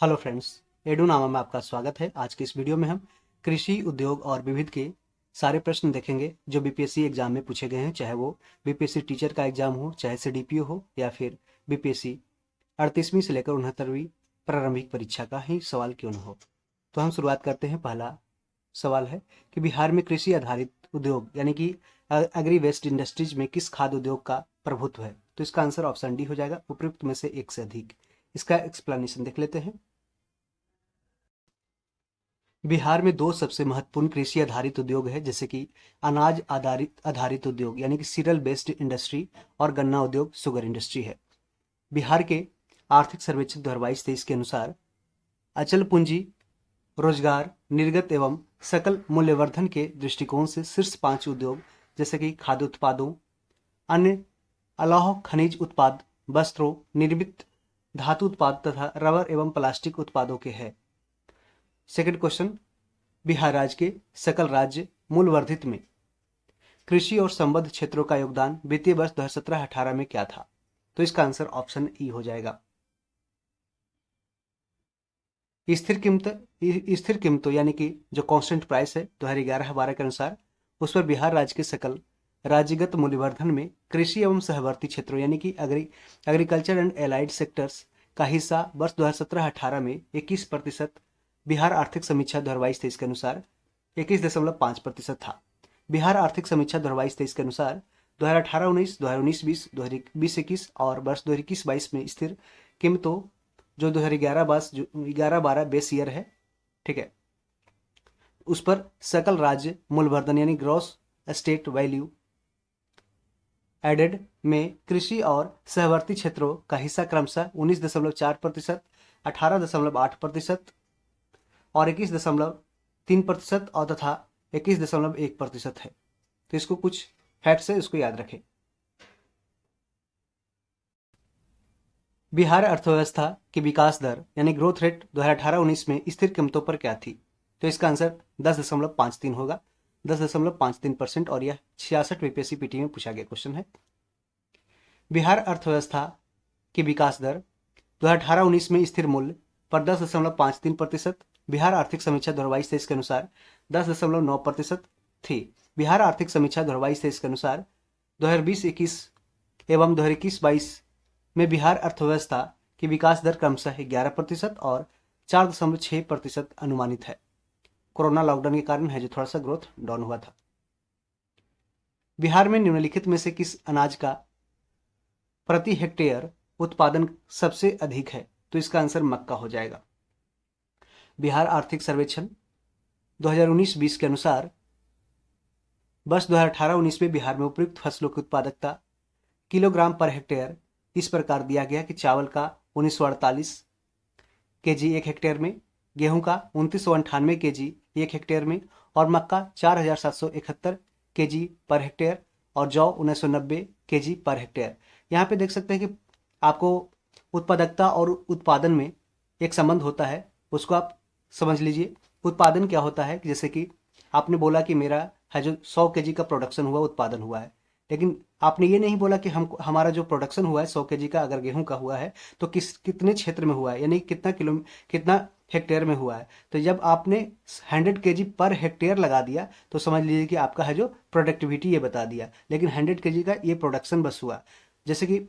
Hello friends, edu नामा में आपका स्वागत है। आज के इस वीडियो में हम कृषि उद्योग और विविध के सारे प्रश्न देखेंगे जो बीपीएससी एग्जाम में पूछे गए हैं, चाहे वो बीपीएससी टीचर का एग्जाम हो, चाहे सीडीपीओ हो, या फिर बीपीएससी 38वीं से लेकर 69वीं प्रारंभिक परीक्षा का ही सवाल क्यों न हो। तो हम शुरुआत करते हैं। पहला सवाल है कि बिहार में कृषि आधारित उद्योग यानी कि एग्री वेस्ट इंडस्ट्रीज में किस खाद्य उद्योग का प्रभुत्व है। तो इसका आंसर ऑप्शन डी हो जाएगा, उपयुक्त में से एक से अधिक। इसका एक्सप्लेनेशन देख लेते हैं। बिहार में दो सबसे महत्वपूर्ण कृषि आधारित उद्योग है, जैसे कि अनाज आधारित आधारित उद्योग यानी कि सीरियल बेस्ड इंडस्ट्री और गन्ना उद्योग शुगर इंडस्ट्री है। बिहार के आर्थिक सर्वेक्षण 2022-23 के अनुसार अचल पूंजी, रोजगार, निर्गत एवं सकल मूल्यवर्धन के दृष्टिकोण से शीर्ष 5 उद्योग जैसे कि खाद्य उत्पादों, अन्य अलौह खनिज उत्पाद, वस्त्रों, निर्मित धातु उत्पाद तथा रबर एवं प्लास्टिक उत्पादों के हैं। सेकंड क्वेश्चन, बिहार राज्य के सकल राज्य मूल वर्धित में कृषि और संबद्ध क्षेत्रों का योगदान वित्तीय वर्ष 2017-18 में क्या था। तो इसका आंसर ऑप्शन ई हो जाएगा। स्थिर कीमतों यानी कि जो कांस्टेंट प्राइस है 2011-12 के अनुसार, उस पर बिहार राज्य के सकल राज्यगत मूल्यवर्धन में कृषि एवं सहवर्ती क्षेत्रों यानी कि एग्रीकल्चर एंड एलाइड सेक्टर्स का हिस्सा वर्ष 2017-18 में 21%, बिहार आर्थिक समीक्षा 2022-23 के अनुसार 21.5% था। बिहार आर्थिक समीक्षा 2022-23 के अनुसार 2018-19, 2019-20, 2020-21 और वर्ष 2021-22 में स्थिर कीमतों जो 2011-12 बेस ईयर है, ठीक है, उस पर सकल राज्य मूल्यवर्धन यानी ग्रॉस स्टेट वैल्यू एडेड में कृषि और सहवर्ती क्षेत्रों का हिस्सा क्रमशः 19.4%, 18.8% और 21.3% और तथा 21.1% है। तो इसको कुछ फैक्ट है, इसको याद रखें। बिहार अर्थव्यवस्था की विकास दर यानी ग्रोथ रेट 2018-19 में स्थिर कीमतों पर क्या थी। तो इसका आंसर 10.53 होगा, 10.53%, और यह 66 बीपीएससी पीटी में पूछा गया क्वेश्चन है। बिहार अर्थव्यवस्था की विकास दर 2018-19 में स्थिर मूल्य पर 10.53%, बिहार आर्थिक समीक्षा 2022-23 के अनुसार 10.9% थी। बिहार आर्थिक समीक्षा 2022-23 के अनुसार 2020-21 एवं 2021-22 में बिहार अर्थव्यवस्था की विकास दर क्रमशः 11% और 4.6% अनुमानित है। कोरोना लॉकडाउन के कारण है जो थोड़ा सा ग्रोथ डाउन हुआ था। बिहार में निम्नलिखित में से किस अनाज का प्रति हेक्टेयर उत्पादन सबसे अधिक है। तो इसका आंसर मक्का हो जाएगा। बिहार आर्थिक सर्वेक्षण 2019-20 के अनुसार वर्ष 2018-19 में बिहार में उपयुक्त फसलों की उत्पादकता किलोग्राम पर हेक्टेयर इस प्रकार दिया गया कि चावल का 1948 केजी 1 हेक्टेयर में, गेहूं का 2998 केजी 1 हेक्टेयर में और मक्का 4771 केजी पर हेक्टेयर और जौ 1990 केजी पर हेक्टेयर। यहाँ पे देख सकते हैं कि आपको उत्पादकता और उत्पादन में एक संबंध होता है, उसको आप समझ लीजिए। उत्पादन क्या होता है कि जैसे कि आपने बोला कि मेरा है जो 100 केजी का प्रोडक्शन हुआ, उत्पादन हुआ है, लेकिन आपने ये नहीं बोला कि हमारा जो प्रोडक्शन हुआ है 100 केजी का अगर गेहूं का हुआ है तो कितने क्षेत्र में हुआ है, यानी कितना हेक्टेयर में हुआ है। तो जब आपने 100 केजी पर हेक्टेयर लगा दिया तो समझ लीजिए कि आपका है जो प्रोडक्टिविटी ये बता दिया, लेकिन 100 केजी का ये प्रोडक्शन बस हुआ। जैसे कि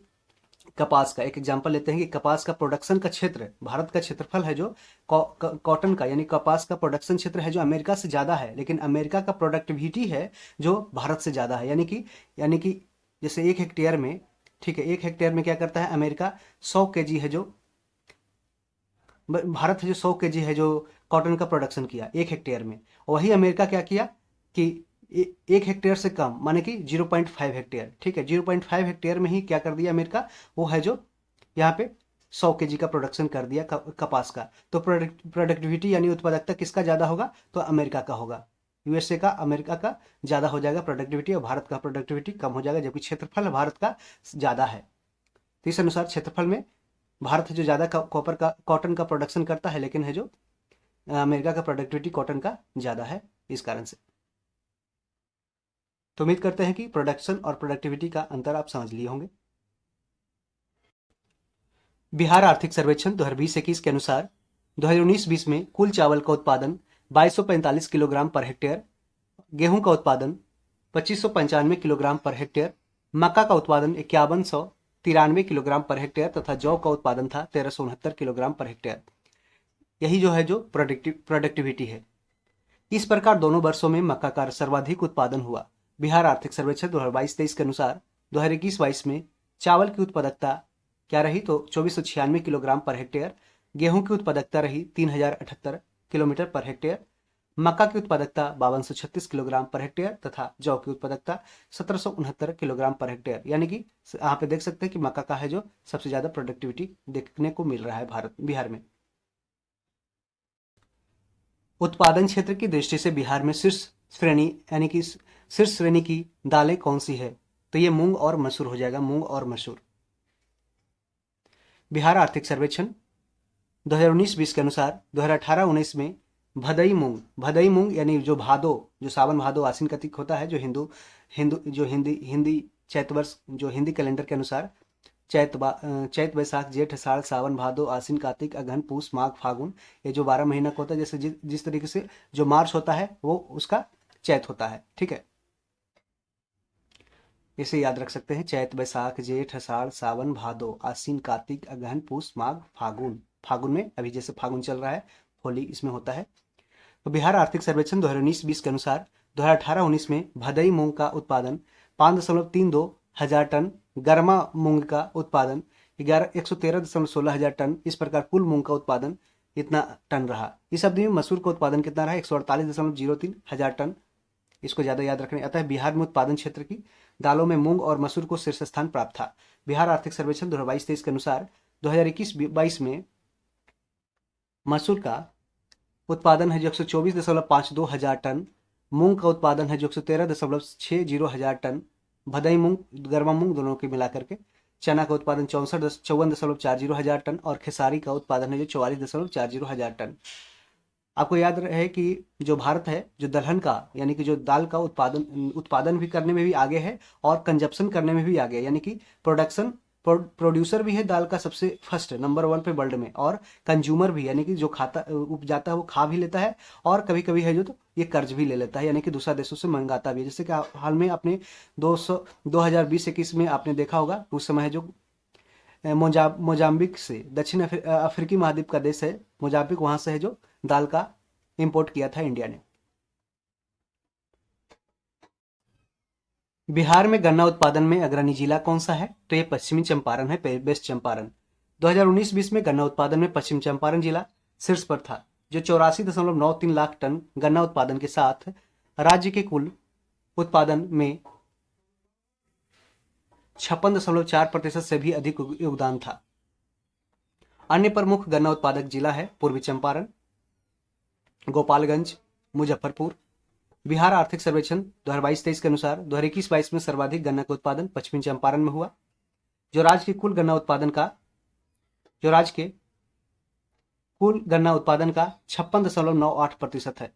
कपास का एक एग्जांपल लेते हैं कि कपास का प्रोडक्शन का क्षेत्र, भारत का क्षेत्रफल है जो कॉटन का यानी कपास का प्रोडक्शन क्षेत्र है जो अमेरिका से ज़्यादा है, लेकिन अमेरिका का प्रोडक्टिविटी है जो भारत से ज़्यादा है। यानी कि जैसे 1 हेक्टेयर में, ठीक है, 1 हेक्टेयर में क्या करता है अमेरिका 100 केजी है जो, भारत है जो 100 केजी है जो कॉटन का प्रोडक्शन किया 1 हेक्टेयर में, वही अमेरिका क्या किया कि 1 हेक्टेयर से कम माने कि 0.5 हेक्टेयर, ठीक है, 0.5 हेक्टेयर में ही क्या कर दिया अमेरिका, वो है जो यहाँ पे 100 केजी का प्रोडक्शन कर दिया कपास का। तो प्रोडक्टिविटी यानी उत्पादकता किसका ज़्यादा होगा, तो अमेरिका का होगा। यूएसए का, अमेरिका का ज़्यादा हो जाएगा प्रोडक्टिविटी और भारत का प्रोडक्टिविटी कम हो जाएगा, जबकि क्षेत्रफल भारत का ज़्यादा है। तो इस अनुसार क्षेत्रफल में भारत है जो ज़्यादा कॉपर का कॉटन का प्रोडक्शन करता है, लेकिन है जो अमेरिका का प्रोडक्टिविटी कॉटन का ज़्यादा है, इस कारण से। तो उम्मीद करते हैं कि प्रोडक्शन और प्रोडक्टिविटी का अंतर आप समझ लिए होंगे। बिहार आर्थिक सर्वेक्षण 2020-21 के अनुसार 2019-20 में कुल चावल का उत्पादन 2245 किलोग्राम पर हेक्टेयर, गेहूं का उत्पादन 2595 किलोग्राम पर हेक्टेयर, मक्का का उत्पादन 5193 किलोग्राम पर हेक्टेयर तथा जौ का उत्पादन था 1369 किलोग्राम पर हेक्टेयर। यही जो है जो प्रोडक्टिविटी है। इस प्रकार दोनों वर्षों में मक्का का सर्वाधिक उत्पादन हुआ। बिहार आर्थिक सर्वेक्षण 2022-23 के अनुसार 2021-22 में चावल की उत्पादकता क्या रही तो 2496 किलोग्राम पर हेक्टेयर, गेहूं की उत्पादकता रही 3078 किलोमीटर पर हेक्टेयर, मक्का की उत्पादकता 5236 किलोग्राम पर हेक्टेयर तथा जौ की उत्पादकता 1769 किलोग्राम पर हेक्टेयर। यानी कि यहाँ पे देख सकते हैं कि मक्का का है जो सबसे ज्यादा प्रोडक्टिविटी देखने को मिल रहा है बिहार में। उत्पादन क्षेत्र की दृष्टि से बिहार में शीर्ष श्रेणी यानी कि शीर्ष श्रेणी की दालें कौन सी है तो ये मूंग और मसूर हो जाएगा, मूंग और मसूर। बिहार आर्थिक सर्वेक्षण 2019-20 के अनुसार 2018-19 में भदई मूंग यानी जो भादो, जो सावन भादो आश्विन कार्तिक होता है, जो हिंदी चैत वर्ष जो हिंदी कैलेंडर के अनुसार चैत वैशाख जेठ आषाढ़ सावन भादो आश्विन कार्तिक अगहन पूस माघ फागुन, ये जो 12 महीना का होता है, जैसे जिस तरीके से जो मार्च होता है वो उसका चैत होता है। ठीक है, इसे याद रख सकते हैं, चैत वैशाख जेठ आषाढ़ सावन भादो आश्विन कार्तिक अगहन पूस माघ फागुन। फागुन में अभी जैसे फागुन चल रहा है, होली इसमें होता है। तो बिहार आर्थिक सर्वेक्षण 2019-20 के अनुसार 2018-19 में भदई मूंग का उत्पादन 5.32 हजार टन, गर्मा मूंग का उत्पादन 113.16 हजार टन। इस प्रकार कुल मूंग का उत्पादन इतना टन रहा। इस अवधि में मसूर का उत्पादन कितना रहा 148.03 हजार टन। इसको ज्यादा याद रखने। अतः बिहार में उत्पादन क्षेत्र की दालों में मूंग और मसूर को शीर्ष स्थान प्राप्त था। बिहार आर्थिक सर्वेक्षण 2022-23 के अनुसार 2021-22 में मसूर का उत्पादन है जो 124.52 हजार टन, मूंग का उत्पादन है जो 113.60 हजार टन, भदई मूंग गर्मा मूंग दोनों के मिलाकर के, चना का उत्पादन 54.40 हजार टन और खेसारी का उत्पादन है जो 44.40 हजार टन। आपको याद रहे कि जो भारत है जो दलहन का यानी कि जो दाल का उत्पादन भी करने में भी आगे है और कंजप्शन करने में भी आगे है, यानी कि प्रोड्यूसर भी है दाल का सबसे फर्स्ट नंबर 1 पे वर्ल्ड में, और कंज्यूमर भी यानी कि जो खाता उपजाता है वो खा भी लेता है और कभी कभी है जो तो ये कर्ज भी ले लेता है, यानी कि दूसरा देशों से मंगाता भी है। जैसे कि हाल में आपने 2020-21 में आपने देखा होगा, उस समय है जो मोजाम्बिक से दक्षिण अफ्रीकी महाद्वीप का देश है मोजाम्बिक, वहां से है जो दाल का इंपोर्ट किया था इंडिया ने। बिहार में गन्ना उत्पादन में अग्रणी जिला कौन सा है तो ये पश्चिमी चंपारण है, वेस्ट चंपारण। 2019-20 में गन्ना उत्पादन में पश्चिम चंपारण जिला शीर्ष पर था जो 84.93 लाख टन गन्ना उत्पादन के साथ राज्य के कुल उत्पादन में 56.4% से भी अधिक योगदान था। अन्य प्रमुख गन्ना उत्पादक जिला है पूर्वी चंपारण, गोपालगंज, मुजफ्फरपुर। बिहार आर्थिक सर्वेक्षण 2022-23 के अनुसार 2021-22 में सर्वाधिक गन्ना का उत्पादन पश्चिमी चंपारण में हुआ, जो राज्य के कुल गन्ना उत्पादन का 56.98% है।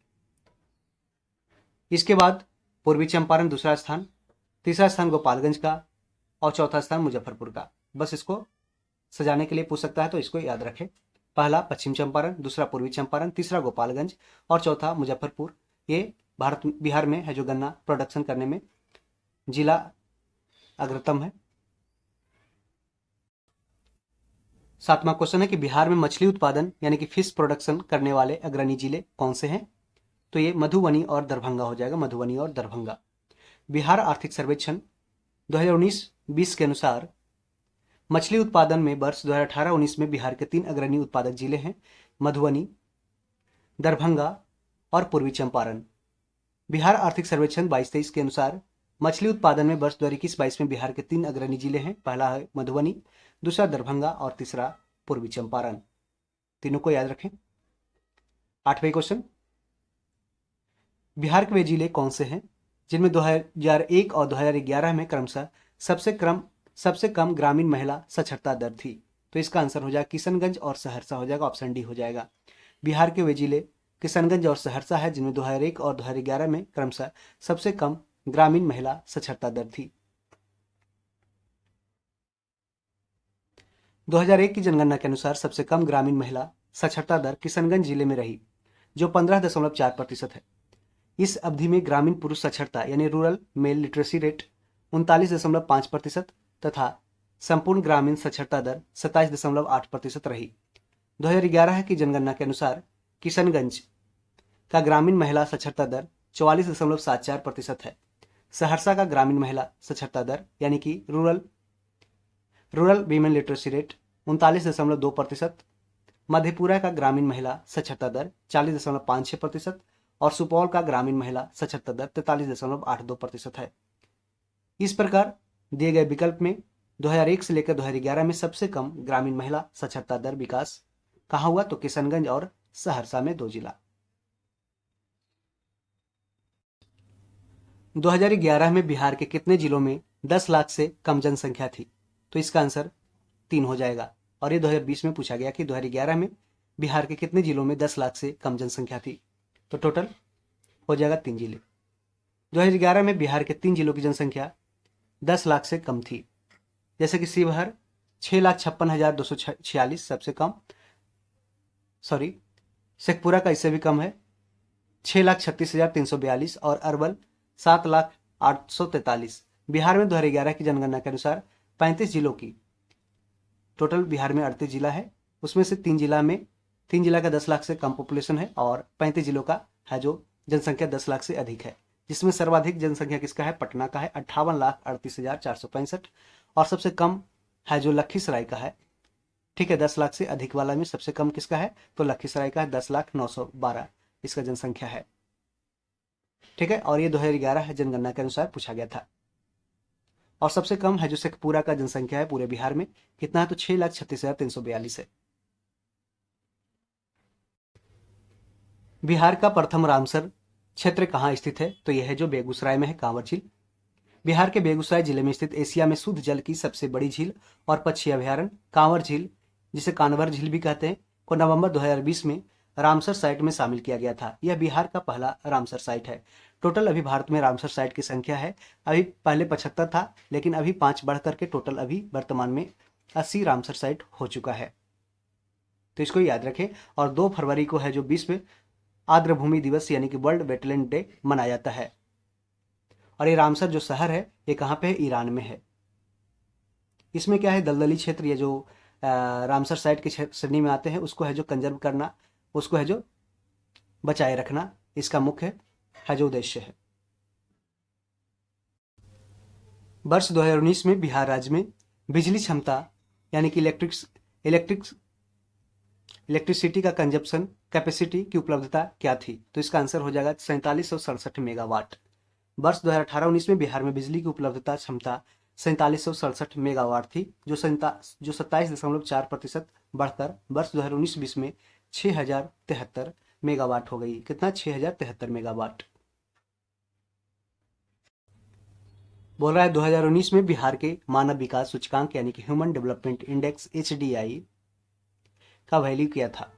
इसके बाद पूर्वी चंपारण दूसरा स्थान, तीसरा स्थान गोपालगंज का और चौथा स्थान मुजफ्फरपुर का। बस इसको सजाने के लिए पूछ सकता है तो इसको याद रखें। पहला पश्चिम चंपारण, दूसरा पूर्वी चंपारण, तीसरा गोपालगंज और चौथा मुजफ्फरपुर। ये बिहार में है जो गन्ना प्रोडक्शन करने में जिला अग्रतम है। 7वां क्वेश्चन है कि बिहार में मछली उत्पादन यानी कि फिश प्रोडक्शन करने वाले अग्रणी जिले कौन से हैं तो ये मधुबनी और दरभंगा हो जाएगा, मधुबनी और दरभंगा। बिहार आर्थिक सर्वेक्षण 2019-20 के अनुसार मछली उत्पादन में वर्ष 2018-19 में बिहार के 3 अग्रणी उत्पादक जिले हैं, मधुबनी, दरभंगा और पूर्वी चंपारण। बिहार आर्थिक सर्वेक्षण 22-23 के अनुसार मछली उत्पादन में वर्ष 2021-22 में बिहार के 3 अग्रणी जिले हैं, पहला है मधुबनी, दूसरा दरभंगा और तीसरा पूर्वी चंपारण। तीनों को याद रखें। 8वें क्वेश्चन, बिहार के वे जिले कौन से हैं जिनमें 2001 और 2011 में क्रमशः सबसे कम ग्रामीण महिला साक्षरता दर थी तो इसका आंसर हो जाएगा किशनगंज और सहरसा हो जाएगा, ऑप्शन डी हो जाएगा। बिहार के वे जिले किशनगंज और सहरसा है जिनमें 2001 और 2011 में क्रमशः सबसे कम ग्रामीण महिला साक्षरता दर थी। 2001 की जनगणना के अनुसार सबसे कम ग्रामीण महिला साक्षरता दर किशनगंज जिले में रही, जो 15.4% है। इस अवधि में ग्रामीण पुरुष साक्षरता यानी रूरल मेल लिटरेसी रेट 39.5% तथा संपूर्ण ग्रामीण साक्षरता दर 27.8% रही। 2011 की जनगणना के अनुसार किशनगंज का ग्रामीण महिला साक्षरता दर 44.74% है। सहरसा का ग्रामीण महिला साक्षरता दर यानी कि rural women literacy rate 39.2%, Madhepura का ग्रामीण महिला साक्षरता दर 40.56% और सुपौल का ग्रामीण महिला साक्षरता दर 43.82% है। इस प्रकार दिए गए विकल्प में 2001 से लेकर 2011 में सबसे कम ग्रामीण महिला साक्षरता दर विकास कहाँ हुआ, तो किशनगंज और सहरसा में 2 जिला। 2011 में बिहार के कितने जिलों में 10 लाख से कम जनसंख्या थी, तो इसका आंसर 3 हो जाएगा। और ये 2020 में पूछा गया कि 2011 में बिहार के कितने जिलों में 10 लाख से कम जनसंख्या थी, तो टोटल हो जाएगा 3 जिले। 2011 में बिहार के 3 जिलों की जनसंख्या 10 लाख से कम थी, जैसे कि शिवहर 6,56,246 सबसे कम, शेखपुरा का इससे भी कम है 6,36,342 और अरवल 7,08,43। बिहार में 2011 की जनगणना के अनुसार 35 जिलों की टोटल बिहार में 38 जिला है, उसमें से 3 जिला का 10 लाख से कम पॉपुलेशन है और 35 जिलों का है जो जनसंख्या 10 लाख से अधिक है, जिसमें सर्वाधिक जनसंख्या किसका है, पटना का है 58,38,465 और सबसे कम है जो लखीसराय का है। ठीक है, 10 लाख से अधिक वाला में सबसे कम किसका है, तो लखीसराय का है 10,09,12 इसका जनसंख्या है। ठीक है, और ये 2011 जनगणना के अनुसार पूछा गया था। और सबसे कम है जो शेखपुरा का जनसंख्या है पूरे बिहार में, कितना है, तो 6,36,342 है। बिहार का प्रथम रामसर क्षेत्र कहाँ स्थित है, तो यह है जो बेगूसराय में है, कांवर झील। बिहार के बेगूसराय जिले में स्थित एशिया में शुद्ध जल की सबसे बड़ी झील और पक्षी अभ्यारण्य कांवर झील, जिसे कान्वर झील भी कहते हैं, को नवंबर 2020 में रामसर साइट में शामिल किया गया था। यह बिहार का पहला रामसर साइट है। टोटल अभी भारत में रामसर साइट की संख्या है, अभी पहले 75 था, लेकिन अभी 5 बढ़ करके टोटल अभी वर्तमान में 80 रामसर साइट हो चुका है, तो इसको याद रखें। और 2 फरवरी को है जो विश्व आर्द्रभूमि दिवस यानी कि वर्ल्ड वेटलैंड डे मनाया जाता है। और ये रामसर जो शहर है ये कहाँ पे है, ईरान में है। इसमें क्या है, दलदली क्षेत्र, ये जो रामसर साइट के श्रेणी में आते हैं उसको है जो कंजर्व करना, उसको है जो बचाए रखना, इसका मुख्य है जो उद्देश्य है। वर्ष 2019 में बिहार राज्य में बिजली क्षमता यानी कि इलेक्ट्रिसिटी का कंजप्शन कैपेसिटी की उपलब्धता क्या थी, तो इसका आंसर हो जाएगा 4767 मेगावाट। वर्ष 2018-19 में बिहार में बिजली की उपलब्धता क्षमता 4767 मेगावाट थी, जो 27.4% बढ़कर वर्ष 2019-20 में 6073 मेगावाट हो गई। कितना, 6073 मेगावाट। बोल रहा है 2019 में बिहार के मानव विकास सूचकांक यानी कि ह्यूमन डेवलपमेंट इंडेक्स HDI का वैल्यू क्या था,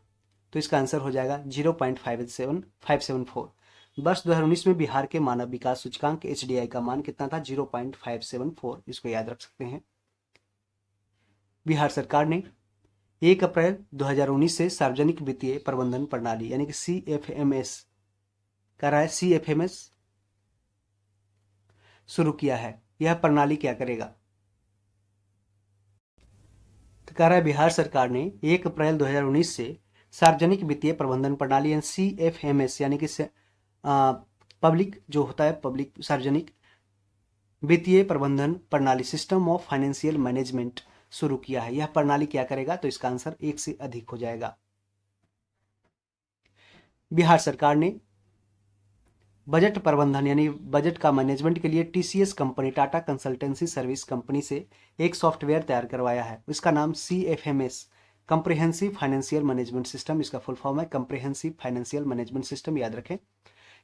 तो इसका आंसर हो जाएगा 0.574। वर्ष 2019 में बिहार के मानव विकास सूचकांक HDI का मान कितना था, 0.574, इसको याद रख सकते हैं। बिहार सरकार ने 1 अप्रैल 2019 से सार्वजनिक वित्तीय प्रबंधन प्रणाली यानी कि CFMS कह रहा है, CFMS शुरू किया है। यह प्रणाली क्या करेगा, तो कह रहा है बिहार सरकार ने 1 अप्रैल 2019 से सार्वजनिक वित्तीय प्रबंधन प्रणाली यानी CFMS यानी कि पब्लिक जो होता है, पब्लिक सार्वजनिक वित्तीय प्रबंधन प्रणाली, सिस्टम ऑफ फाइनेंशियल मैनेजमेंट शुरू किया है। यह प्रणाली क्या करेगा, तो इसका आंसर 1 से अधिक हो जाएगा। बिहार सरकार ने बजट प्रबंधन यानी बजट का मैनेजमेंट के लिए TCS company, Tata consultancy service company से एक सॉफ्टवेयर तैयार करवाया है। इसका नाम CFMS comprehensive financial management system, इसका फुल फॉर्म है कंप्रिहेंसिव फाइनेंशियल मैनेजमेंट सिस्टम, याद रखें।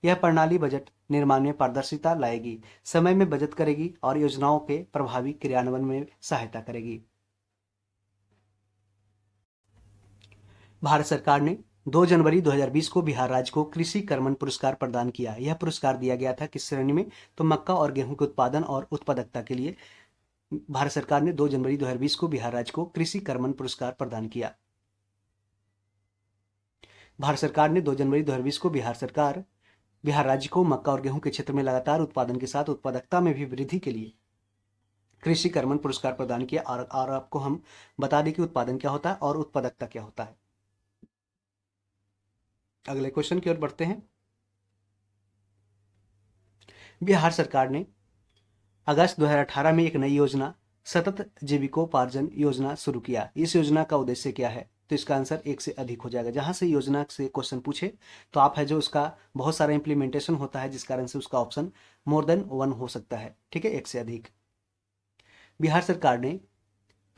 यह प्रणाली बजट निर्माण में पारदर्शिता लाएगी, समय में बचत करेगी और योजनाओं के प्रभावी क्रियान्वयन में सहायता करेगी। भारत सरकार ने 2 जनवरी 2020 को बिहार राज्य को कृषि कर्मण पुरस्कार प्रदान किया। यह पुरस्कार दिया गया था किस श्रेणी में, तो मक्का और गेहूं के उत्पादन और उत्पादकता के लिए भारत सरकार ने 2 जनवरी 2020 को बिहार राज्य को कृषि कर्मण पुरस्कार प्रदान किया। भारत सरकार ने 2 जनवरी 2020 को बिहार राज्य को मक्का और गेहूं के क्षेत्र में लगातार उत्पादन के साथ उत्पादकता में भी वृद्धि के लिए कृषि कर्मण पुरस्कार प्रदान किया। और आपको हम बता दें कि उत्पादन क्या होता है और उत्पादकता क्या होता है। अगले क्वेश्चन की ओर बढ़ते हैं। बिहार सरकार ने अगस्त 2018 में एक नई योजना सतत जीविकोपार्जन योजना शुरू किया। इस योजना का उद्देश्य क्या है? तो इसका आंसर 1 से अधिक हो जाएगा। जहां से योजना से क्वेश्चन पूछे तो आप है जो उसका बहुत सारा इंप्लीमेंटेशन होता है, जिस कारण से उसका ऑप्शन मोर देन 1 हो सकता है। ठीक है, 1 से अधिक। बिहार सरकार ने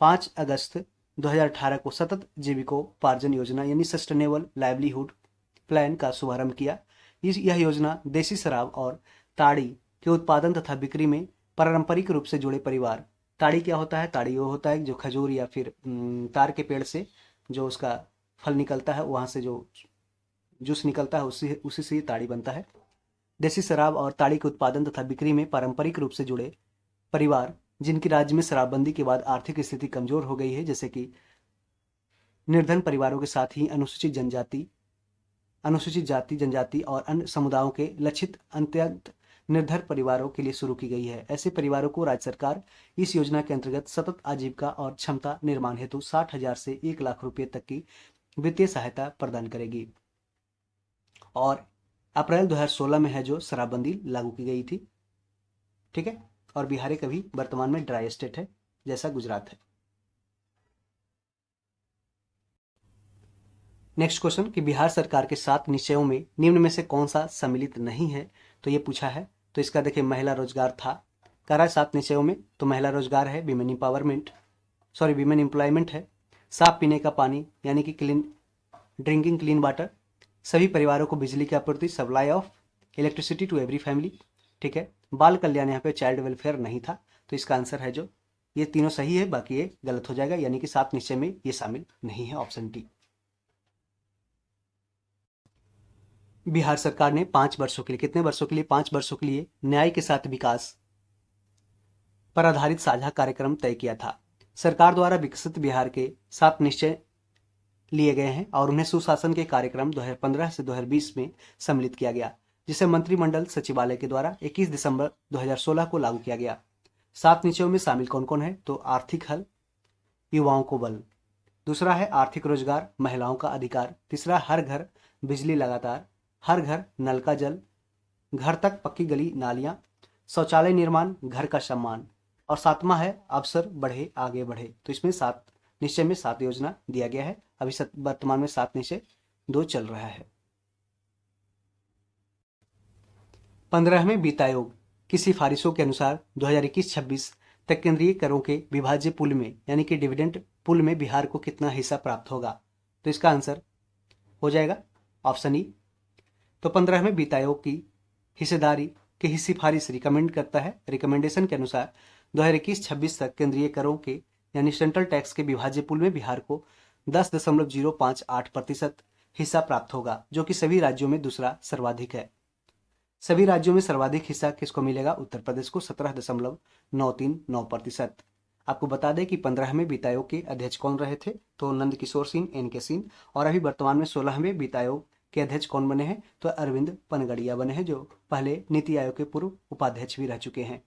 5 अगस्त 2018 को सतत जीविकोपार्जन योजना यानी सस्टेनेबल लाइवलीहुड प्लान का शुभारंभ किया। यह योजना देसी शराब और ताड़ी के उत्पादन तथा बिक्री में पारंपरिक रूप से जुड़े परिवार। ताड़ी क्या होता है? ताड़ी वो होता है जो खजूर या फिर तार के पेड़ से जो उसका फल निकलता है, वहां से जो जूस निकलता है, उसी से ताड़ी बनता है। देसी शराब और ताड़ी के उत्पादन तथा बिक्री में पारंपरिक रूप से जुड़े परिवार जिनकी राज्य में शराबबंदी के बाद आर्थिक स्थिति कमजोर हो गई है, जैसे कि निर्धन परिवारों के साथ ही अनुसूचित जाति जनजाति और अन्य समुदायों के लक्षित अत्यंत निर्धन परिवारों के लिए शुरू की गई है। ऐसे परिवारों को राज्य सरकार इस योजना के अंतर्गत सतत आजीविका और क्षमता निर्माण हेतु 60,000 से 1 लाख रुपए तक की वित्तीय सहायता प्रदान करेगी। और अप्रैल 2016 में है जो शराबबंदी लागू की गई थी। ठीक है, और बिहार एक अभी वर्तमान में ड्राई स्टेट है, जैसा गुजरात है। नेक्स्ट क्वेश्चन कि बिहार सरकार के 7 निश्चयों में निम्न में से कौन सा सम्मिलित नहीं है? तो ये पूछा है। तो इसका देखिए, महिला रोजगार था। कह रहा है 7 निश्चयों में, तो महिला रोजगार है, विमेन एम्प्लॉयमेंट है, साफ पीने का पानी यानी कि ड्रिंकिंग क्लीन वाटर, सभी परिवारों को बिजली की आपूर्ति, supply of electricity to every family. ठीक है, बाल कल्याण, यहाँ पे चाइल्ड वेलफेयर नहीं था। तो इसका आंसर है जो ये तीनों सही है, बाकी ये गलत हो जाएगा, यानी कि 7 निश्चय में ये शामिल नहीं है, ऑप्शन डी। बिहार सरकार ने 5 वर्षों के लिए, कितने वर्षों के लिए? 5 वर्षों के लिए न्याय के साथ विकास पर आधारित साझा कार्यक्रम तय किया था। सरकार द्वारा विकसित बिहार के 7 निश्चय लिए गए हैं और उन्हें सुशासन के कार्यक्रम 2015 से 2020 में सम्मिलित किया गया, जिसे मंत्रिमंडल सचिवालय के द्वारा 21 दिसंबर 2016 को लागू किया गया। 7 निश्चयों में शामिल कौन कौन है? तो आर्थिक हल, युवाओं को बल, दूसरा है आर्थिक रोजगार, महिलाओं का अधिकार, तीसरा हर घर बिजली लगातार, हर घर नल का जल, घर तक पक्की गली नालियां, शौचालय निर्माण, घर का सम्मान, और 7वां है अवसर बढ़े आगे बढ़े। तो इसमें 7 निश्चय में 7 योजना दिया गया है। अभी वर्तमान में 7 निश्चय 2 चल रहा है। 15वें वित्त आयोग की सिफारिशों के अनुसार 2021-26 तक केंद्रीय करों के विभाज्य पुल में यानी कि डिविडेंड पुल में बिहार को कितना हिस्सा प्राप्त होगा? तो इसका आंसर हो जाएगा ऑप्शन ई। तो 15वें वित्त आयोग की हिस्सेदारी की सिफारिश रिकमेंड करता है। रिकमेंडेशन के अनुसार 2021-26 तक केंद्रीय करों के यानी सेंट्रल टैक्स के विभाज्य पुल में बिहार को 10.058% हिस्सा प्राप्त होगा, जो कि सभी राज्यों में दूसरा सर्वाधिक है। सभी राज्यों में सर्वाधिक हिस्सा किसको मिलेगा? उत्तर प्रदेश को 17.939%। आपको बता दें कि 15वें वित्त आयोग के अध्यक्ष कौन रहे थे? तो नंद किशोर सिंह, NK सिंह। और अभी वर्तमान में 16वें वित्त आयोग के अध्यक्ष कौन बने हैं? तो अरविंद पनगड़िया बने हैं, जो पहले नीति आयोग के पूर्व उपाध्यक्ष भी रह चुके हैं।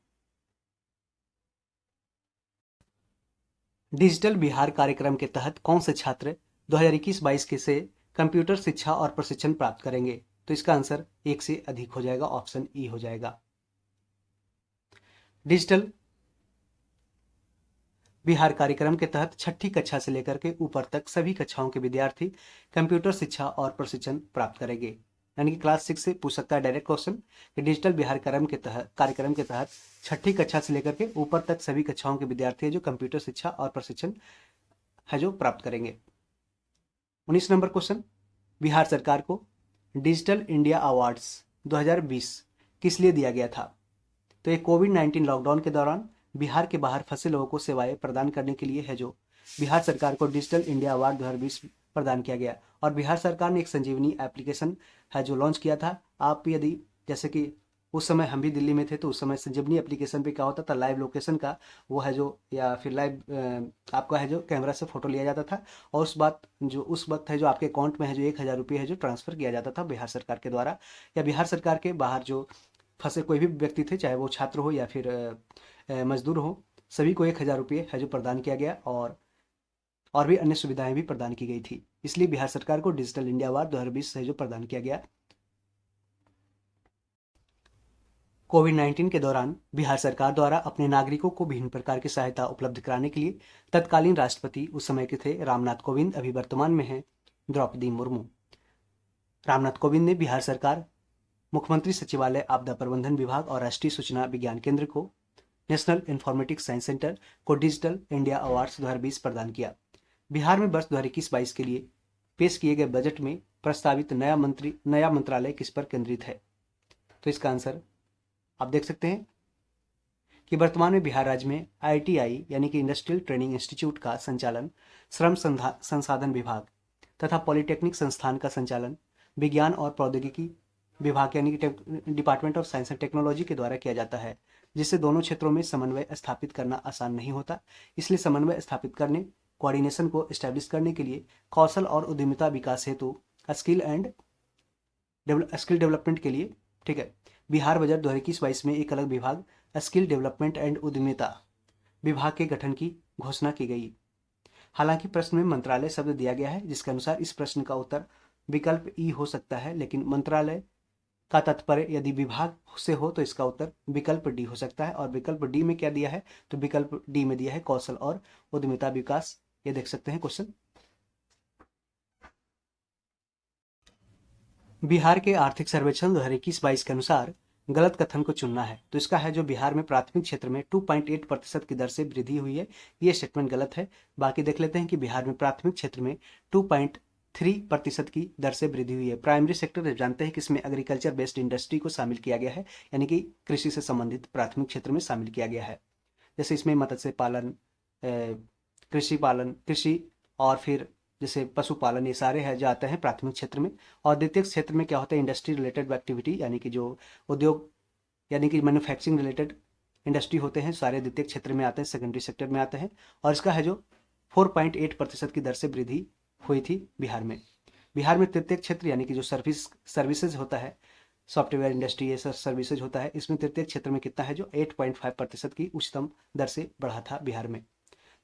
डिजिटल बिहार कार्यक्रम के तहत कौन से छात्र 2021-22 के से कंप्यूटर शिक्षा और प्रशिक्षण प्राप्त करेंगे? तो इसका आंसर 1 से अधिक हो जाएगा, ऑप्शन ई हो जाएगा। डिजिटल बिहार कार्यक्रम के तहत 6ठी कक्षा से लेकर के ऊपर तक सभी कक्षाओं के विद्यार्थी कंप्यूटर शिक्षा और प्रशिक्षण प्राप्त करेंगे। यानी कि क्लास 6 से पूछ सकता है डायरेक्ट क्वेश्चन कि डिजिटल बिहार कार्यक्रम के तहत 6ठी कक्षा से लेकर के ऊपर तक सभी कक्षाओं के विद्यार्थी है जो कंप्यूटर शिक्षा और प्रशिक्षण है जो प्राप्त करेंगे। 19 नंबर क्वेश्चन, बिहार सरकार को डिजिटल इंडिया अवार्ड्स 2020 किस लिए दिया गया था? तो ये कोविड-19 लॉकडाउन के दौरान बिहार के बाहर फंसे लोगों को सेवाएं प्रदान करने के लिए है जो बिहार सरकार को डिजिटल इंडिया अवार्ड 2020 प्रदान किया गया। और बिहार सरकार ने एक संजीवनी एप्लीकेशन है जो लॉन्च किया था। आप यदि जैसे कि उस समय हम भी दिल्ली में थे, तो उस समय संजीवनी एप्लीकेशन पे क्या होता था, लाइव लोकेशन का वो है जो, या फिर लाइव आपका है जो कैमरा से फोटो लिया जाता था, और उस वक्त है जो आपके अकाउंट में है जो 1,000 रुपये है जो ट्रांसफर किया जाता था बिहार सरकार के द्वारा, या बिहार सरकार के बाहर जो फंसे कोई भी व्यक्ति थे, चाहे वो छात्र हो या फिर मजदूर हो, सभी को 1,000 रुपये है जो प्रदान किया गया, और भी अन्य सुविधाएं भी प्रदान की गई थी। इसलिए बिहार सरकार को डिजिटल इंडिया अवार्ड 2020 है जो प्रदान किया गया। कोविड-19 के दौरान बिहार सरकार द्वारा अपने नागरिकों को विभिन्न प्रकार की सहायता उपलब्ध कराने के लिए तत्कालीन राष्ट्रपति उस समय के थे रामनाथ कोविंद, अभी वर्तमान में हैं द्रौपदी मुर्मू। रामनाथ कोविंद ने बिहार सरकार, मुख्यमंत्री सचिवालय, आपदा प्रबंधन विभाग और राष्ट्रीय सूचना विज्ञान केंद्र को नेशनल इन्फॉर्मेटिक्स साइंस सेंटर को डिजिटल इंडिया अवार्ड्स 2020 प्रदान किया। बिहार में वर्ष 2021-22 के लिए पेश किए गए बजट में प्रस्तावित नया मंत्रालय किस पर केंद्रित है? तो इसका आंसर आप देख सकते हैं कि वर्तमान में बिहार राज्य में ITI यानी कि इंडस्ट्रियल ट्रेनिंग इंस्टीट्यूट का संचालन श्रम संसाधन विभाग तथा पॉलिटेक्निक संस्थान का संचालन विज्ञान और प्रौद्योगिकी विभाग यानी कि department of science and technology के द्वारा किया जाता है, जिससे दोनों क्षेत्रों में समन्वय स्थापित करना आसान नहीं होता। इसलिए समन्वय स्थापित करने, कोऑर्डिनेशन को एस्टैब्लिश करने के लिए कौशल और उद्यमिता विकास हेतु स्किल डेवलपमेंट के लिए, ठीक है, बिहार बजट 2021-22 में एक अलग विभाग स्किल डेवलपमेंट एंड उद्यमिता विभाग के गठन की घोषणा की गई। हालांकि प्रश्न में मंत्रालय शब्द दिया गया है, जिसके अनुसार इस प्रश्न का उत्तर विकल्प ई हो सकता है, लेकिन मंत्रालय का तात्पर्य यदि विभाग से हो तो इसका उत्तर विकल्प डी हो सकता है। और विकल्प डी में क्या दिया है, तो विकल्प डी में दिया है कौशल और उद्यमिता विकास। ये देख सकते हैं क्वेश्चन। बिहार के आर्थिक सर्वेक्षण 2021-22 के अनुसार गलत कथन को चुनना है। तो इसका है जो बिहार में प्राथमिक क्षेत्र में 2.8% की दर से वृद्धि हुई है, ये स्टेटमेंट गलत है। बाकी देख लेते हैं कि बिहार में प्राथमिक क्षेत्र में 2.3% की दर से वृद्धि हुई है। प्राइमरी सेक्टर जानते हैं कि इसमें एग्रीकल्चर बेस्ड इंडस्ट्री को शामिल किया गया है, यानी कि कृषि से संबंधित प्राथमिक क्षेत्र में शामिल किया गया है। जैसे इसमें मत्स्य पालन, कृषि और फिर जैसे पशुपालन, ये सारे हैं जो आते हैं प्राथमिक क्षेत्र में। और द्वितीयक क्षेत्र में क्या होता है, इंडस्ट्री रिलेटेड एक्टिविटी, यानी कि जो उद्योग यानी कि मैन्युफैक्चरिंग रिलेटेड इंडस्ट्री होते हैं, सारे द्वितीय क्षेत्र में आते हैं, सेकेंडरी सेक्टर में आते हैं। और इसका है जो 4.8% की दर से वृद्धि हुई थी बिहार में। बिहार में तृतीय क्षेत्र यानी कि जो सर्विसेज होता है, सॉफ्टवेयर इंडस्ट्री, ये सब सर्विसेज होता है, इसमें तृतीय क्षेत्र में कितना है, जो 8.5% की उच्चतम दर से बढ़ा था बिहार में।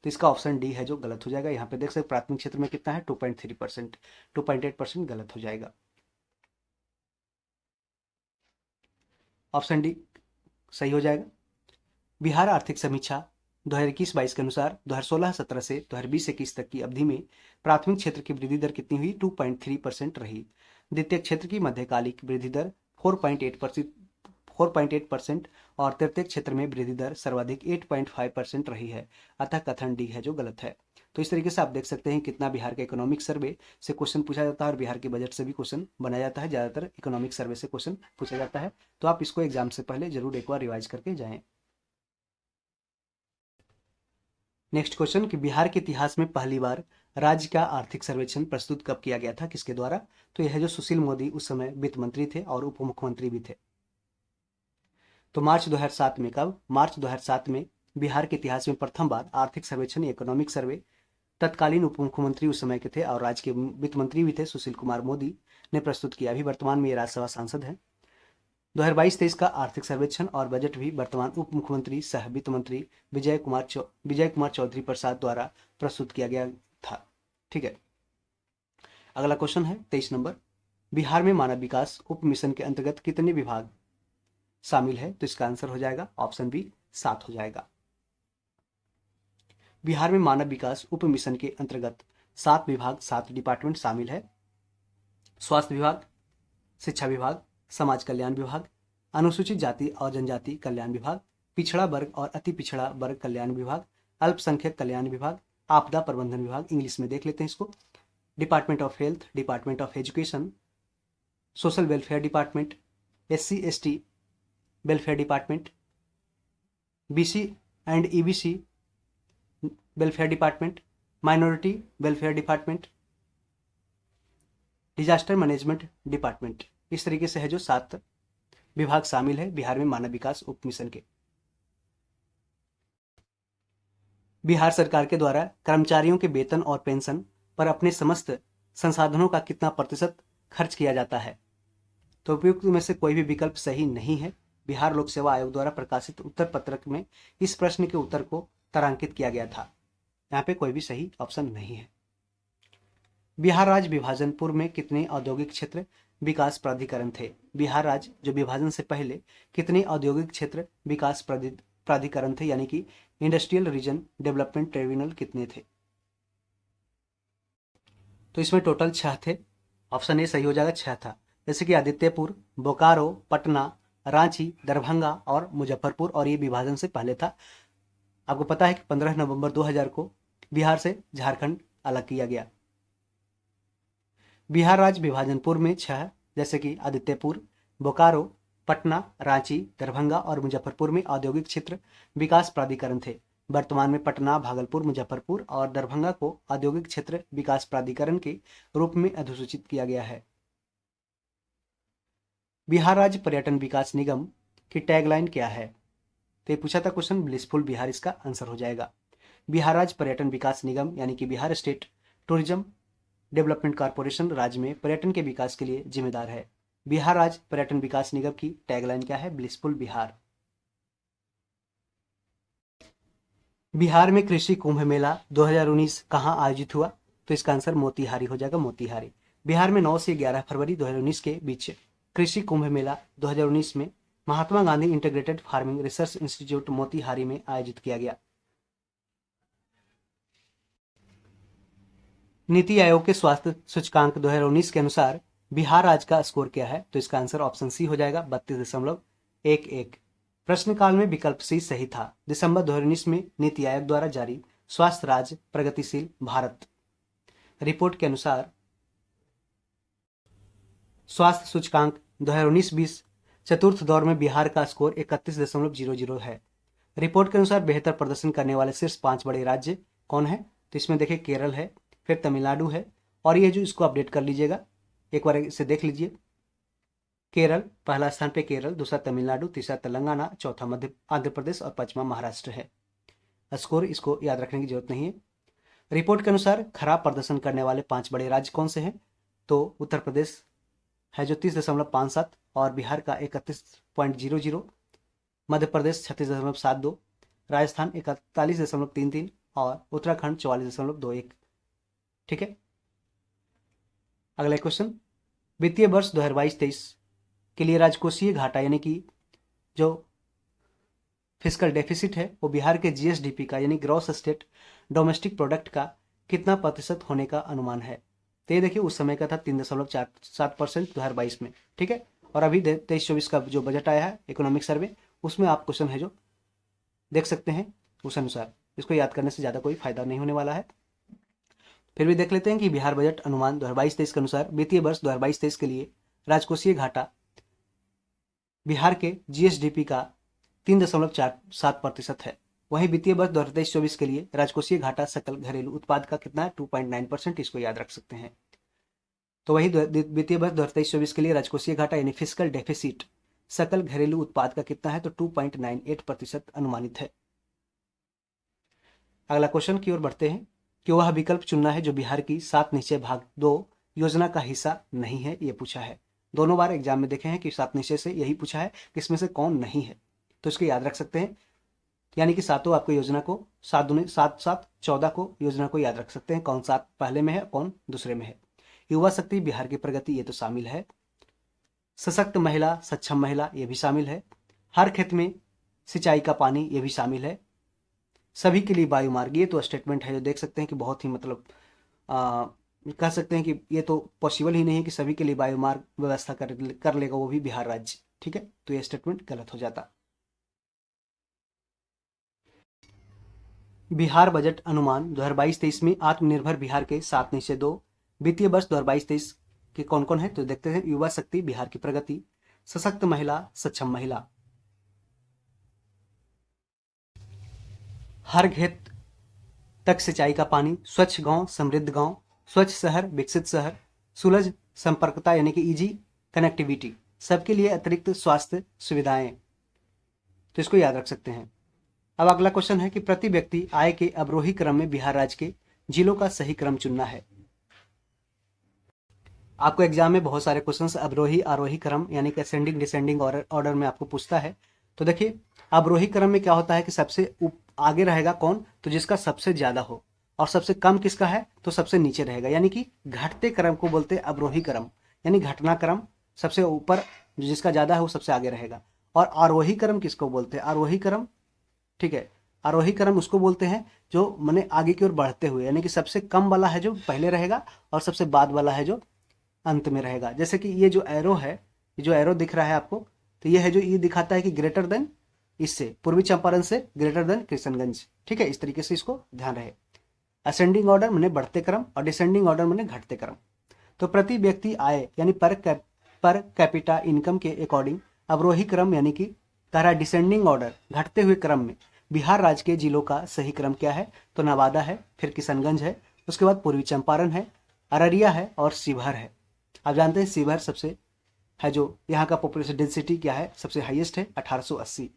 तो इसका ऑप्शन डी है जो गलत हो जाएगा। यहाँ पे देख सकते प्राथमिक क्षेत्र में कितना है, 2.3%, 2.8% गलत हो जाएगा। ऑप्शन डी सही हो जाएगा। बिहार आर्थिक समीक्षा 2021-22 के अनुसार 2016-17 से 2020-21 तक की अवधि में प्राथमिक क्षेत्र की वृद्धि दर कितनी हुई, 2.3% रही। द्वितीय क्षेत्र की मध्यकालिक वृद्धि दर 4.8% और तृतीय क्षेत्र में वृद्धि दर सर्वाधिक 8.5% रही है। अतः कथन डी है जो गलत है। तो इस तरीके से आप देख सकते हैं कितना बिहार के इकोनॉमिक सर्वे से क्वेश्चन पूछा जाता है और बिहार के बजट से भी क्वेश्चन बनाया जाता है। ज़्यादातर इकोनॉमिक सर्वे से क्वेश्चन पूछा जाता है, तो आप इसको एग्जाम से पहले जरूर एक बार रिवाइज करके जाएं। नेक्स्ट क्वेश्चन कि बिहार के इतिहास में पहली बार राज्य का आर्थिक सर्वेक्षण प्रस्तुत कब किया गया था, किसके द्वारा? तो यह है जो सुशील मोदी उस समय वित्त मंत्री थे और उप मुख्यमंत्री भी थे। तो मार्च 2007 में, कब? मार्च 2007 में बिहार के इतिहास में प्रथम बार आर्थिक सर्वेक्षण, इकोनॉमिक सर्वे तत्कालीन उप मुख्यमंत्री उस समय के थे और राज्य के वित्त मंत्री भी थे, सुशील कुमार मोदी ने प्रस्तुत किया। अभी वर्तमान में ये राज्यसभा सांसद हैं। 2022-23 का आर्थिक सर्वेक्षण और बजट भी वर्तमान उप मुख्यमंत्री सह वित्त मंत्री विजय कुमार चौधरी प्रसाद द्वारा प्रस्तुत किया गया था। ठीक है, अगला क्वेश्चन है 23 नंबर। बिहार में मानव विकास उप मिशन के अंतर्गत कितने विभाग शामिल है? तो इसका आंसर हो जाएगा ऑप्शन बी, 7 हो जाएगा। बिहार में मानव विकास उप मिशन के अंतर्गत 7 विभाग, 7 डिपार्टमेंट शामिल है। स्वास्थ्य विभाग, शिक्षा विभाग, समाज कल्याण विभाग, अनुसूचित जाति और जनजाति कल्याण विभाग, पिछड़ा वर्ग और अति पिछड़ा वर्ग कल्याण विभाग, अल्पसंख्यक कल्याण विभाग, आपदा प्रबंधन विभाग, इंग्लिश में देख लेते हैं इसको, department of health, department of education, social welfare department, SC/ST welfare department, BC and EBC welfare department, minority welfare department, disaster management department. इस तरीके से है जो 7 विभाग शामिल है बिहार में मानव विकास उप मिशन के। बिहार सरकार के द्वारा कर्मचारियों के वेतन और पेंशन पर अपने समस्त संसाधनों का कितना प्रतिशत खर्च किया जाता है? तो उपयुक्त में से कोई भी विकल्प सही नहीं है। बिहार लोक सेवा आयोग द्वारा प्रकाशित उत्तर पत्रक में इस प्रश्न के उत्तर को तारांकित किया गया था। यहाँ पे कोई भी सही ऑप्शन नहीं है। बिहार राज्य विभाजन पूर्व में कितने औद्योगिक क्षेत्र विकास प्राधिकरण थे? बिहार राज्य जो विभाजन से पहले कितने औद्योगिक क्षेत्र विकास प्राधिकरण थे, यानी कि इंडस्ट्रियल रीजन डेवलपमेंट ट्रिब्यूनल कितने थे? तो इसमें टोटल 6 थे। ऑप्शन ए सही हो जाएगा, 6 था। जैसे कि आदित्यपुर, बोकारो, पटना, रांची, दरभंगा और मुजफ्फरपुर, और ये विभाजन से पहले था। आपको पता है कि 15 नवंबर 2000 को बिहार से झारखंड अलग किया गया। बिहार राज्य विभाजन पूर्व में 6 जैसे कि आदित्यपुर, बोकारो, पटना, रांची, दरभंगा और मुजफ्फरपुर में औद्योगिक क्षेत्र विकास प्राधिकरण थे। वर्तमान में पटना, भागलपुर, मुजफ्फरपुर और दरभंगा को औद्योगिक क्षेत्र विकास प्राधिकरण के रूप में अधिसूचित किया गया है। बिहार राज्य पर्यटन विकास निगम की टैगलाइन क्या है? तो ये पूछा था क्वेश्चन, ब्लिसफुल बिहार इसका आंसर हो जाएगा। बिहार राज्य पर्यटन विकास निगम यानी कि Bihar state tourism development corporation राज्य में पर्यटन के विकास के लिए जिम्मेदार है। बिहार राज्य पर्यटन विकास निगम की टैगलाइन क्या है? ब्लिसफुल बिहार। बिहार में कृषि कुंभ मेला 2019 कहाँ आयोजित हुआ? तो इसका आंसर मोतिहारी हो जाएगा, मोतिहारी। बिहार में 9 से 11 फरवरी 2019 के बीच कृषि कुंभ मेला 2019 में Mahatma Gandhi integrated farming research institute Motihari में आयोजित किया गया। नीति आयोग के स्वास्थ्य सूचकांक 2019 के अनुसार बिहार राज्य का स्कोर क्या है? तो इसका आंसर ऑप्शन सी हो जाएगा, 32.11। प्रश्नकाल में विकल्प सी सही था। दिसंबर 2019 में नीति आयोग द्वारा जारी स्वास्थ्य राज्य प्रगतिशील भारत रिपोर्ट के अनुसार स्वास्थ्य सूचकांक 2019-20 चतुर्थ दौर में बिहार का स्कोर 31.00 है। रिपोर्ट के अनुसार बेहतर प्रदर्शन करने वाले शीर्ष 5 बड़े राज्य कौन है? तो इसमें देखिए केरल है, फिर तमिलनाडु है, और ये जो इसको अपडेट कर लीजिएगा, एक बार इसे देख लीजिए। केरल पहला स्थान पे केरल, दूसरा तमिलनाडु, तीसरा तेलंगाना, चौथा मध्य आंध्र प्रदेश और पांचवा महाराष्ट्र है। स्कोर इसको याद रखने की जरूरत नहीं है। रिपोर्ट के अनुसार खराब प्रदर्शन करने वाले 5 बड़े राज्य कौन से हैं? तो उत्तर प्रदेश है जो 30.57 और बिहार का 31.00, मध्य प्रदेश 36.72, राजस्थान 41.33 और उत्तराखंड 44.21। ठीक है। अगला क्वेश्चन, वित्तीय वर्ष 2022-23 के लिए राजकोषीय घाटा यानी कि जो फिस्कल डेफिसिट है वो बिहार के जीएसडीपी का यानी ग्रॉस स्टेट डोमेस्टिक प्रोडक्ट का कितना प्रतिशत होने का अनुमान है? तो ये देखिए उस समय का था 3.47% 2022 में। ठीक है। और अभी 23-24 का जो बजट आया है इकोनॉमिक सर्वे, उसमें आप क्वेश्चन है जो देख सकते हैं उस अनुसार। इसको याद करने से ज़्यादा कोई फायदा नहीं होने वाला है। फिर भी देख लेते हैं कि बिहार बजट अनुमान 2022-23 के अनुसार वित्तीय वर्ष 2022-23 के लिए राजकोषीय घाटा बिहार के जीएसडीपी का 3.47% है। वहीं वित्तीय वर्ष 2023-24 के लिए राजकोषीय घाटा सकल घरेलू उत्पाद का कितना है? 2.9%। इसको याद रख सकते हैं। तो वही वित्तीय वर्ष 2023-24 के लिए राजकोषीय घाटा यानी फिस्कल डेफिसिट सकल घरेलू उत्पाद का कितना है? तो 2.98% अनुमानित है। अगला क्वेश्चन की ओर बढ़ते हैं कि वह विकल्प चुनना है जो बिहार की 7 निश्चय भाग 2 योजना का हिस्सा नहीं है, ये पूछा है। दोनों बार एग्जाम में देखे हैं कि 7 निश्चय से यही पूछा है कि इसमें से कौन नहीं है, तो इसको याद रख सकते हैं। यानी कि सातों आपको योजना को 7-7-14 को योजना को याद रख सकते हैं, कौन 7 पहले में है कौन दूसरे में है। युवा शक्ति बिहार की प्रगति ये तो शामिल है। सशक्त महिला सक्षम महिला ये भी शामिल है। हर खेत में सिंचाई का पानी ये भी शामिल है। सभी के लिए वायुमार्ग ये तो स्टेटमेंट है जो देख सकते हैं कि बहुत ही मतलब कह सकते हैं कि ये तो पॉसिबल ही नहीं है कि सभी के लिए वायुमार्ग व्यवस्था कर लेगा वो भी बिहार राज्य। ठीक है, तो ये स्टेटमेंट गलत हो जाता। बिहार बजट अनुमान 2022-23 में आत्मनिर्भर बिहार के 7 निश्चय 2 वित्तीय वर्ष 2022-23 के कौन कौन है? तो देखते हैं। युवा शक्ति बिहार की प्रगति, सशक्त महिला सक्षम महिला, हर खेत तक सिंचाई का पानी, स्वच्छ गांव समृद्ध गांव, स्वच्छ शहर विकसित शहर, सुलझ संपर्कता यानी कि इजी कनेक्टिविटी, सबके लिए अतिरिक्त स्वास्थ्य सुविधाएं। तो इसको याद रख सकते हैं। अब अगला क्वेश्चन है कि प्रति व्यक्ति आय के अवरोही क्रम में बिहार राज्य के जिलों का सही क्रम चुनना है। आपको एग्जाम में बहुत सारे क्वेश्चंस अवरोही आरोही क्रम यानी कि असेंडिंग डिसेंडिंग ऑर्डर में आपको पूछता है। तो देखिए अवरोही क्रम में क्या होता है कि सबसे आगे रहेगा कौन, तो जिसका सबसे ज्यादा हो, और सबसे कम किसका है तो सबसे नीचे रहेगा, यानी कि घटते क्रम को बोलते हैं अवरोही क्रम, यानी घटना क्रम सबसे ऊपर जिसका ज्यादा है वो सबसे आगे रहेगा। और आरोही क्रम किसको बोलते हैं, आरोही क्रम, ठीक है, आरोही क्रम उसको बोलते हैं जो माने आगे की ओर बढ़ते हुए, यानी कि सबसे कम वाला है जो पहले रहेगा और सबसे बाद वाला है जो अंत में रहेगा। जैसे कि ये जो एरो है, ये जो एरो दिख रहा है आपको, तो ये है जो ये दिखाता है कि ग्रेटर देन, इससे पूर्वी चंपारण से ग्रेटर देन किशनगंज, ठीक है, इस तरीके से इसको ध्यान रहे। असेंडिंग ऑर्डर माने बढ़ते क्रम और डिसेंडिंग ऑर्डर माने घटते क्रम। तो प्रति व्यक्ति आय यानी पर कैपिटा इनकम के अकॉर्डिंग अवरोही क्रम यानी कि तारा डिसेंडिंग ऑर्डर घटते हुए क्रम में बिहार राज्य के जिलों का सही क्रम क्या है, तो नवादा है, फिर किशनगंज है, उसके बाद पूर्वी चंपारण है, अररिया है और शिवहर है। आप जानते हैं शिवहर सबसे है जो यहाँ का पॉपुलेशन डेंसिटी क्या है, सबसे हाईएस्ट है 1880।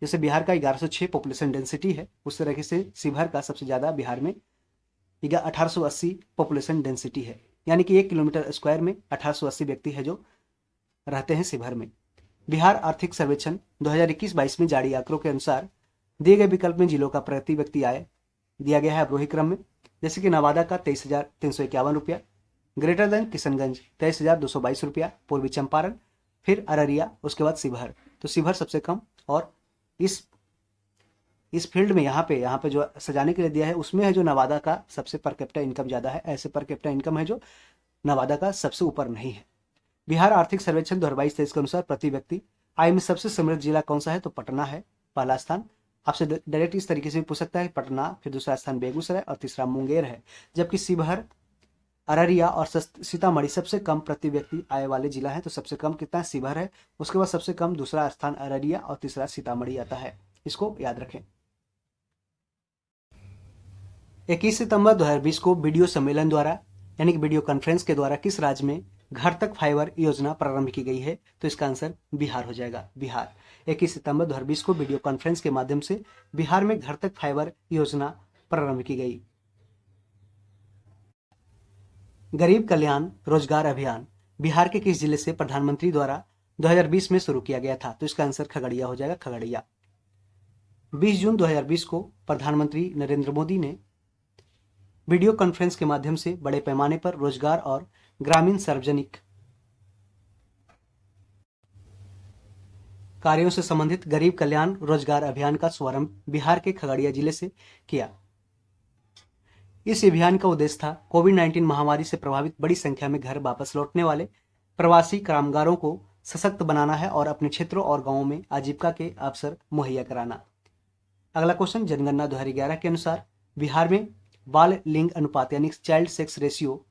जैसे बिहार का 1106 पॉपुलेशन डेंसिटी है, उस तरह से शिवहर का सबसे ज्यादा बिहार में 1880 पॉपुलेशन डेंसिटी है, यानी कि 1 किलोमीटर स्क्वायर में 1880 व्यक्ति है जो रहते हैं शिवहर में। बिहार आर्थिक सर्वेक्षण 2021-22 में जारी आंकड़ों के अनुसार दिए गए विकल्प में जिलों का प्रति व्यक्ति आय दिया गया है अवरोही क्रम में। जैसे कि नवादा का 23,351 रुपया, ग्रेटर देन किशनगंज 23,222 रुपया, पूर्वी चंपारण, फिर अररिया, उसके बाद शिवहर। तो शिवहर सबसे कम, और इस फील्ड में यहाँ पे जो सजाने के लिए दिया है उसमें है जो नवादा का सबसे पर कैपिटा इनकम ज्यादा है, ऐसे पर कैपिटा इनकम है जो नवादा का सबसे ऊपर नहीं है। बिहार आर्थिक सर्वेक्षण 2022-23 के अनुसार प्रति व्यक्ति आय में सबसे समृद्ध जिला कौन सा है, तो पटना है पहला स्थान। आपसे डायरेक्ट इस तरीके से भी पूछ सकता है, पटना, फिर दूसरा स्थान बेगूसराय और तीसरा मुंगेर है। जबकि शिवहर, अररिया और सीतामढ़ी सबसे कम प्रति व्यक्ति आय वाले जिला है। तो सबसे कम कितना है, शिवहर है, उसके बाद सबसे कम दूसरा स्थान अररिया और तीसरा सीतामढ़ी आता है, इसको याद रखें। 21 सितंबर 2020 को वीडियो सम्मेलन द्वारा यानी कि वीडियो कॉन्फ्रेंस के द्वारा किस राज्य में घर तक फाइबर योजना प्रारंभ की गई है, तो इसका आंसर बिहार हो जाएगा, बिहार। 21 सितंबर 2020 को वीडियो कॉन्फ्रेंस के माध्यम से बिहार में घर तक फाइबर योजना प्रारंभ की गई। गरीब कल्याण रोजगार अभियान बिहार के किस जिले से प्रधानमंत्री द्वारा 2020 में शुरू किया गया था, तो इसका आंसर खगड़िया हो जाएगा, खगड़िया। 20 जून 2020 को प्रधानमंत्री नरेंद्र मोदी ने वीडियो कॉन्फ्रेंस के माध्यम से बड़े पैमाने पर रोजगार और ग्रामीण सार्वजनिक कार्यों से संबंधित गरीब कल्याण रोजगार अभियान का शुभारंभ बिहार के खगड़िया जिले से किया। इस अभियान का उद्देश्य था कोविड-19 महामारी से प्रभावित बड़ी संख्या में घर वापस लौटने वाले प्रवासी कामगारों को सशक्त बनाना है और अपने क्षेत्रों और गांवों में आजीविका के अवसर मुहैया कराना। अगला क्वेश्चन, जनगणना 2011 के अनुसार बिहार में बाल लिंग अनुपात यानी चाइल्ड सेक्स रेशियो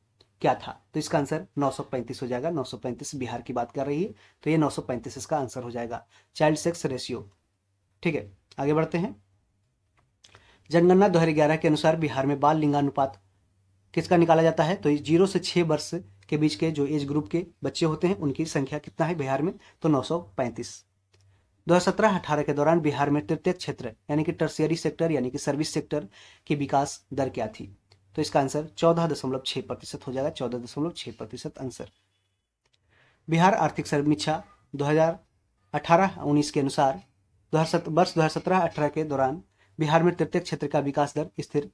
क्या था, तो इसका आंसर 935 हो जाएगा, 935 बिहार की बात कर रही है, तो ये 935 इसका आंसर हो जाएगा, चाइल्ड सेक्स रेशियो। ठीक है, आगे बढ़ते हैं। जनगणना 2011 के अनुसार बिहार में बाल लिंगानुपात किसका निकाला जाता है, तो 0 से 6 वर्ष के बीच के जो एज ग्रुप के बच्चे होते हैं उनकी संख्या कितना है बिहार में, तो 935। 2017-18 के दौरान बिहार में तृतीय क्षेत्र यानी कि टर्शियरी सेक्टर यानी कि सर्विस सेक्टर की विकास दर क्या थी, तो इसका आंसर 14.6% हो जाएगा, 14.6% आंसर। बिहार आर्थिक समीक्षा 2018-19 के अनुसार वर्ष 2017-18 के दौरान बिहार में तृतीय क्षेत्र का विकास दर स्थिर।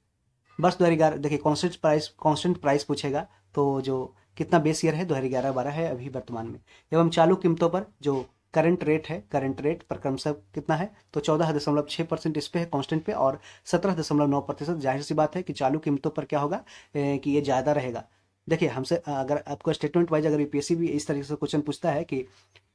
वर्ष 2011 देखिए कांस्टेंट प्राइस पूछेगा, तो जो कितना बेस ईयर है 2011-12 है अभी वर्तमान में, एवं चालू कीमतों पर जो करंट रेट पर क्रमशः कितना है, तो 14.6% इस पे है कांस्टेंट पे, और 17.9%। जाहिर सी बात है कि चालू कीमतों पर क्या होगा कि ये ज़्यादा रहेगा। देखिए हमसे अगर आपको स्टेटमेंट वाइज अगर यूपीएससी भी इस तरीके से क्वेश्चन पूछता है कि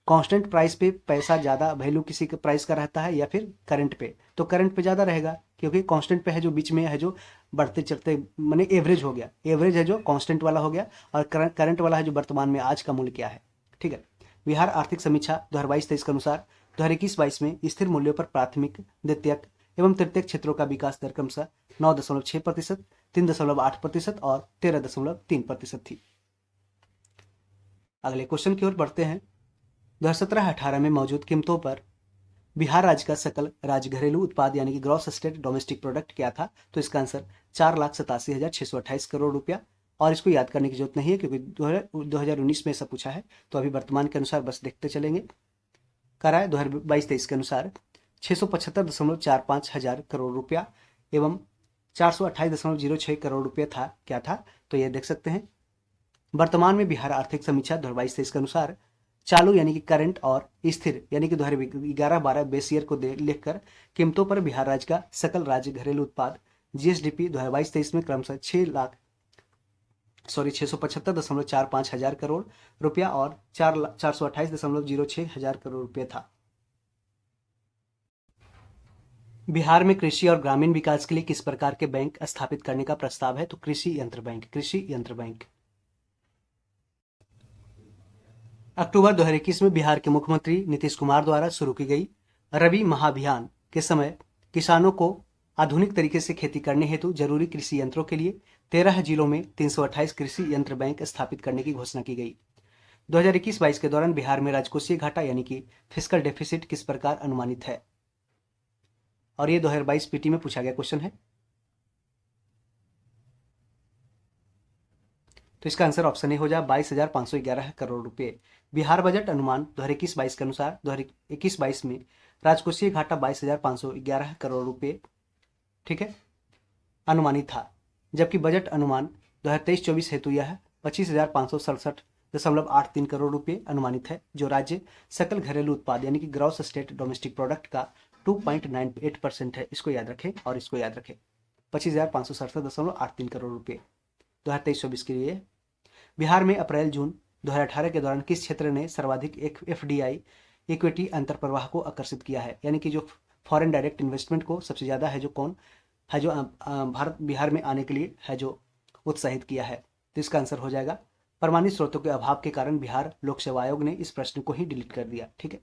कांस्टेंट प्राइस पे पैसा ज़्यादा वैल्यू किसी के प्राइस का रहता है या फिर करंट पे, तो करंट पे ज़्यादा रहेगा, क्योंकि कांस्टेंट पे है जो बीच में है जो बढ़ते चढ़ते माने एवरेज हो गया, एवरेज है जो कांस्टेंट वाला हो गया, और करंट वाला है जो वर्तमान में आज का मूल्य क्या है। ठीक है, बिहार आर्थिक समीक्षा 2022-23 के अनुसार 2021-22 में स्थिर मूल्यों पर प्राथमिक, द्वितीयक एवं तृतीयक क्षेत्रों का विकास दर क्रमशः 9.6%, 3.8% और 13.3% थी। अगले क्वेश्चन की ओर बढ़ते हैं। 2017-18 में मौजूद कीमतों पर बिहार राज्य का सकल राज्य घरेलू उत्पाद यानी कि ग्रॉस स्टेट डोमेस्टिक प्रोडक्ट क्या था? तो इसका आंसर 4,87,628 करोड़ रुपया। और इसको याद करने की जरूरत नहीं है क्योंकि 2019 में ऐसा पूछा है, तो अभी वर्तमान के अनुसार बस देखते चलेंगे। करा है 2022-23 के अनुसार 675.45 हजार करोड़ रुपया एवं 428.06 करोड़ रुपया था। क्या था? तो ये देख सकते हैं। वर्तमान में बिहार आर्थिक समीक्षा 2022-23 के अनुसार चालू यानी कि करंट और स्थिर यानी कि 2011-12 बेस ईयर को लिखकर कीमतों पर बिहार राज्य का सकल राज्य घरेलू उत्पाद जीएसडीपी 2022-23 में क्रमशः 675.45 हजार करोड़ रुपया और 428.06 हजार करोड़ रुपया था। बिहार में कृषि और ग्रामीण विकास के लिए किस प्रकार के बैंक स्थापित करने का प्रस्ताव है? तो कृषि यंत्र बैंक। कृषि यंत्र बैंक। अक्टूबर 2021 में बिहार के मुख्यमंत्री नीतीश कुमार द्वारा शुरू की गई रबी महाअभियान के समय किसानों को आधुनिक तरीके से खेती करने हेतु जरूरी कृषि यंत्रों के लिए 13 जिलों में 328 कृषि यंत्र बैंक स्थापित करने की घोषणा की गई। 2021-22 के दौरान बिहार में राजकोषीय घाटा यानी कि फिस्कल डेफिसिट किस प्रकार अनुमानित है? और ये 2022 पीटी में पूछा गया क्वेश्चन है। तो इसका आंसर ऑप्शन ए हो जाए 22,511 करोड़ रुपए। बिहार बजट अनुमान 2021-22 के अनुसार 2021-22 में राजकोषीय घाटा 22,511 करोड़ रुपए, ठीक है, अनुमानित था। जबकि बजट अनुमान 2023-24 हेतु यह 25,567.83 करोड़ रुपए अनुमानित है, जो राज्य सकल घरेलू उत्पाद यानी कि ग्रॉस स्टेट डोमेस्टिक प्रोडक्ट का 2.98% है। इसको याद रखें और इसको याद रखें। 25,567.83 करोड़ रुपए 2023-24 के लिए। बिहार में अप्रैल जून 2018 के दौरान किस क्षेत्र ने सर्वाधिक एक एफडीआई इक्विटी अंतरप्रवाह को आकर्षित किया है? यानी कि जो फॉरेन डायरेक्ट इन्वेस्टमेंट को सबसे ज़्यादा है, जो कौन है, जो भारत बिहार में आने के लिए है, जो उत्साहित किया है? तो इसका आंसर हो जाएगा प्रमाणित स्रोतों के अभाव के कारण बिहार लोक सेवा आयोग ने इस प्रश्न को ही डिलीट कर दिया। ठीक है।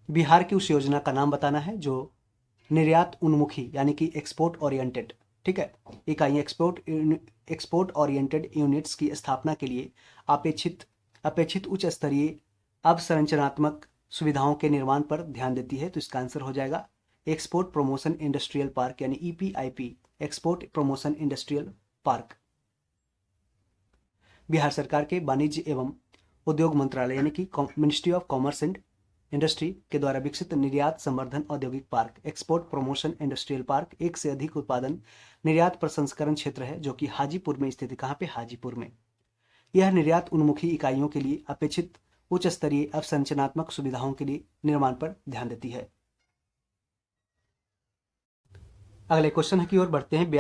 बिहार की उस योजना का नाम बताना है जो निर्यात उन्मुखी यानी कि एक्सपोर्ट ओरिएंटेड, ठीक है, इकाई एक्सपोर्ट ओरिएंटेड यूनिट्स की स्थापना के लिए अपेक्षित उच्च स्तरीय अवसंरचनात्मक सुविधाओं के निर्माण पर ध्यान देती है। तो इसका आंसर हो जाएगा एक्सपोर्ट प्रमोशन इंडस्ट्रियल पार्क यानी EPIP, export promotion industrial park. Bihar सरकार के वाणिज्य एवं उद्योग मंत्रालय यानी कि ministry of commerce and industry के द्वारा विकसित निर्यात संवर्धन औद्योगिक park export promotion industrial park एक से अधिक उत्पादन निर्यात प्रसंस्करण क्षेत्र है, जो कि हाजीपुर में स्थित है। कहाँ पे? हाजीपुर में। यह निर्यात उन्मुखी इकाइयों के लिए अपेक्षित उच्च स्तरीय अवसंरचनात्मक सुविधाओं के लिए निर्माण पर ध्यान देती है। अगले क्वेश्चन की ओर बढ़ते हैं।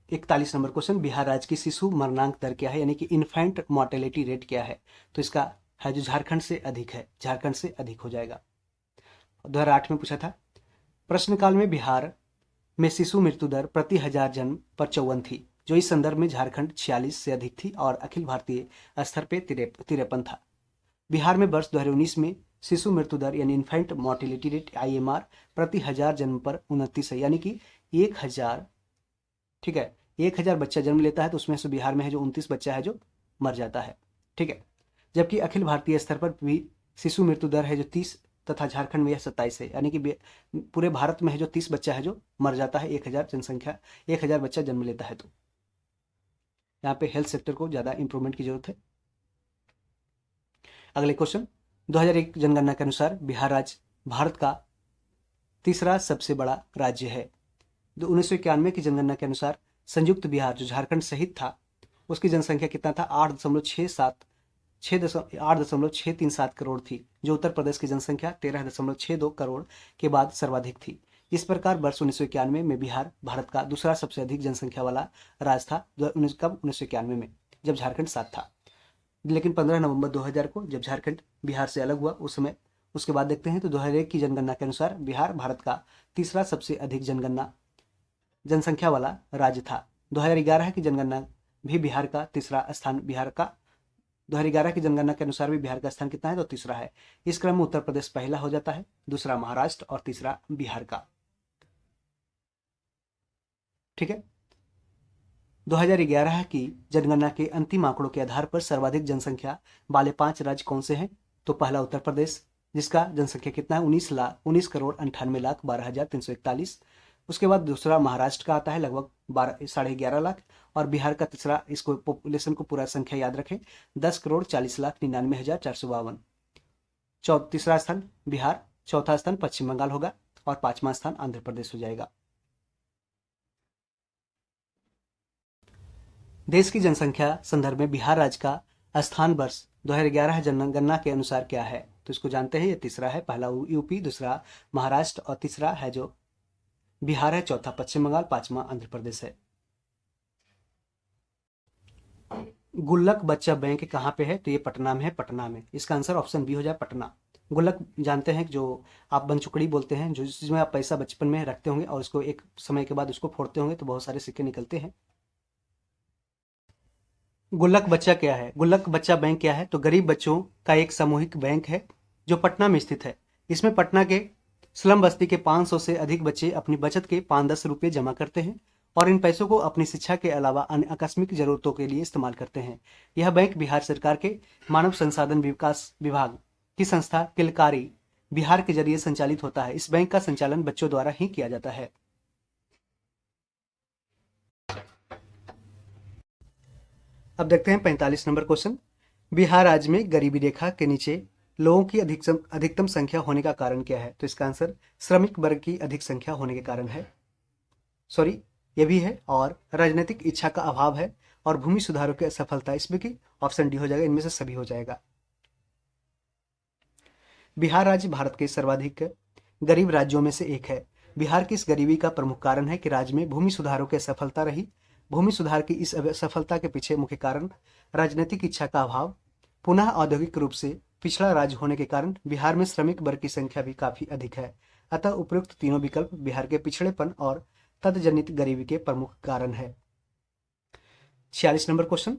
41 नंबर क्वेश्चन, बिहार राज्य की शिशु मरणांक दर क्या है यानी कि इन्फेंट मोर्टेलिटी रेट क्या है? तो इसका है जो झारखंड से अधिक है, झारखंड से अधिक हो जाएगा। 2008 में पूछा था। प्रश्नकाल में बिहार में शिशु मृत्यु दर प्रति हजार जन्म पर 54 थी, जो इस संदर्भ में झारखंड 46 से अधिक थी और अखिल भारतीय स्तर पे 53 था। बिहार में वर्ष 2019 में शिशु मृत्यु दर यानी इन्फेंट मोर्टेलिटी रेट आईएमआर प्रति हजार जन्म पर 29 है, यानी कि 1000, ठीक है, 1000 बच्चा जन्म लेता है तो उसमें से बिहार में है जो 29 बच्चा है जो मर जाता है। ठीक है। जबकि अखिल भारतीय स्तर पर भी शिशु मृत्यु दर है जो 30 तथा झारखंड में यह 27 है, यानी कि पूरे भारत में है जो 30 बच्चा है जो मर जाता है 1000 जनसंख्या 1000 बच्चा जन्म लेता है। तो यहाँ पे हेल्थ सेक्टर को ज़्यादा इंप्रूवमेंट की जरूरत है। अगले क्वेश्चन, 2001 जनगणना के अनुसार बिहार राज्य भारत का तीसरा सबसे बड़ा राज्य है। 1991 की जनगणना के अनुसार संयुक्त बिहार जो झारखंड सहित था उसकी जनसंख्या कितना था? 8.637 करोड़ थी, जो उत्तर प्रदेश की जनसंख्या 13.62 करोड़ के बाद सर्वाधिक थी। इस प्रकार वर्ष 1991 में बिहार भारत का दूसरा सबसे अधिक जनसंख्या वाला राज्य था। कब? 1991 में, जब झारखंड साथ था। लेकिन 15 नवंबर 2000 को जब झारखंड बिहार से अलग हुआ उस समय, उसके बाद देखते हैं तो 2001 की जनगणना के अनुसार बिहार भारत का तीसरा सबसे अधिक जनसंख्या वाला राज्य था। 2011 की जनगणना भी बिहार का तीसरा स्थान, 2011 की जनगणना के अनुसार भी बिहार का स्थान कितना है? तो तीसरा है। इस क्रम में उत्तर प्रदेश पहला हो जाता है, दूसरा महाराष्ट्र और तीसरा बिहार का। ठीक है। 2011 की जनगणना के अंतिम आंकड़ों के आधार पर सर्वाधिक जनसंख्या वाले 5 राज्य कौन से हैं? तो पहला उत्तर प्रदेश, जिसका जनसंख्या कितना है 19,19,12,1341। उसके बाद दूसरा महाराष्ट्र का आता है लगभग 12 साढ़े 11 लाख। और बिहार का तीसरा, इसको पॉपुलेशन को पूरा संख्या याद रखें, 10,40,99,452। तीसरा स्थान बिहार, चौथा स्थान पश्चिम बंगाल होगा और पांचवा स्थान आंध्र प्रदेश हो जाएगा। देश की जनसंख्या संदर्भ में बिहार राज्य का स्थान वर्ष 2011 जनगणना के अनुसार क्या है? तो इसको जानते हैं, ये तीसरा है। पहला यूपी, दूसरा महाराष्ट्र और तीसरा है जो बिहार है, चौथा पश्चिम बंगाल, पांचवा आंध्र प्रदेश है। गुल्लक बच्चा बैंक कहाँ पे है? तो ये पटना में है, पटना में। इसका आंसर ऑप्शन बी हो जाए, पटना। गुल्लक जानते हैं जो आप बनचुकड़ी बोलते हैं, जो जिसमें आप पैसा बचपन में रखते होंगे और उसको एक समय के बाद उसको फोड़ते होंगे तो बहुत सारे सिक्के निकलते हैं। गुल्लक बच्चा क्या है? गुल्लक बच्चा बैंक क्या है? तो गरीब बच्चों का एक सामूहिक बैंक है जो पटना में स्थित है। इसमें पटना के स्लम बस्ती के 500 से अधिक बच्चे अपनी बचत के 5-10 रुपये जमा करते हैं और इन पैसों को अपनी शिक्षा के अलावा अन्य आकस्मिक जरूरतों के लिए इस्तेमाल करते हैं। यह बैंक बिहार सरकार के मानव संसाधन विकास विभाग की संस्था किलकारी बिहार के जरिए संचालित होता है। इस बैंक का संचालन बच्चों द्वारा ही किया जाता है। अब देखते हैं 45 नंबर क्वेश्चन। बिहार राज्य में गरीबी रेखा के नीचे लोगों की अधिकतम संख्या होने का कारण क्या है? तो इसका आंसर श्रमिक वर्ग की अधिक संख्या होने के कारण है। सॉरी, ये भी है। और राजनीतिक इच्छा का अभाव है और भूमि सुधारों की असफलता, इसमें की ऑप्शन डी हो जाएगा। इनमें से सभी हो जाएगा। बिहार राज्य भारत के सर्वाधिक गरीब राज्यों में से एक है। बिहार की इस गरीबी का प्रमुख कारण है कि राज्य में भूमि सुधारों की असफलता रही। भूमि सुधार की इस असफलता के पीछे मुख्य कारण राजनीतिक इच्छा का अभाव, पुनः औद्योगिक रूप से पिछड़ा राज्य होने के कारण बिहार में श्रमिक वर्ग की संख्या भी काफी अधिक है। अतः उपयुक्त तीनों विकल्प बिहार के पिछड़ेपन और तदजनित गरीबी के प्रमुख कारण है। 46 नंबर क्वेश्चन।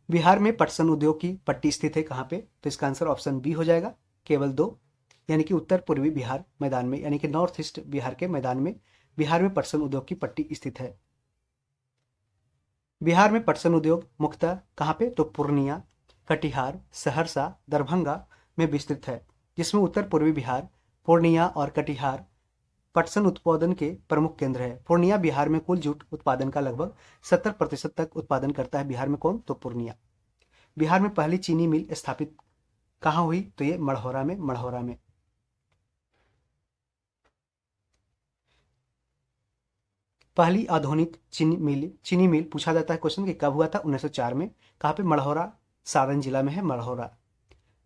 बिहार में पटसन उद्योग की पट्टी स्थित है कहाँ पे? तो इसका आंसर ऑप्शन बी हो जाएगा, केवल 2, यानी कि उत्तर पूर्वी बिहार मैदान में, यानी कि नॉर्थ ईस्ट बिहार के मैदान में बिहार में पटसन उद्योग की पट्टी स्थित है। बिहार में पटसन उद्योग मुख्यतः कहाँ पे? तो पूर्णिया, कटिहार, सहरसा, दरभंगा में विस्तृत है, जिसमें उत्तर पूर्वी बिहार, पूर्णिया और कटिहार पटसन उत्पादन के प्रमुख केंद्र है। पूर्णिया बिहार में कुल जूट उत्पादन का लगभग 70% तक उत्पादन करता है। बिहार में कौन? तो पूर्णिया। बिहार में पहली चीनी मिल स्थापित कहाँ हुई? तो ये मढ़ौरा में, मढ़ौरा में। पहली आधुनिक चीनी मिल पूछा जाता है क्वेश्चन कि कब हुआ था? 1904 में। कहाँ पे? मढ़ौरा, सारण जिला में है, मढ़ौरा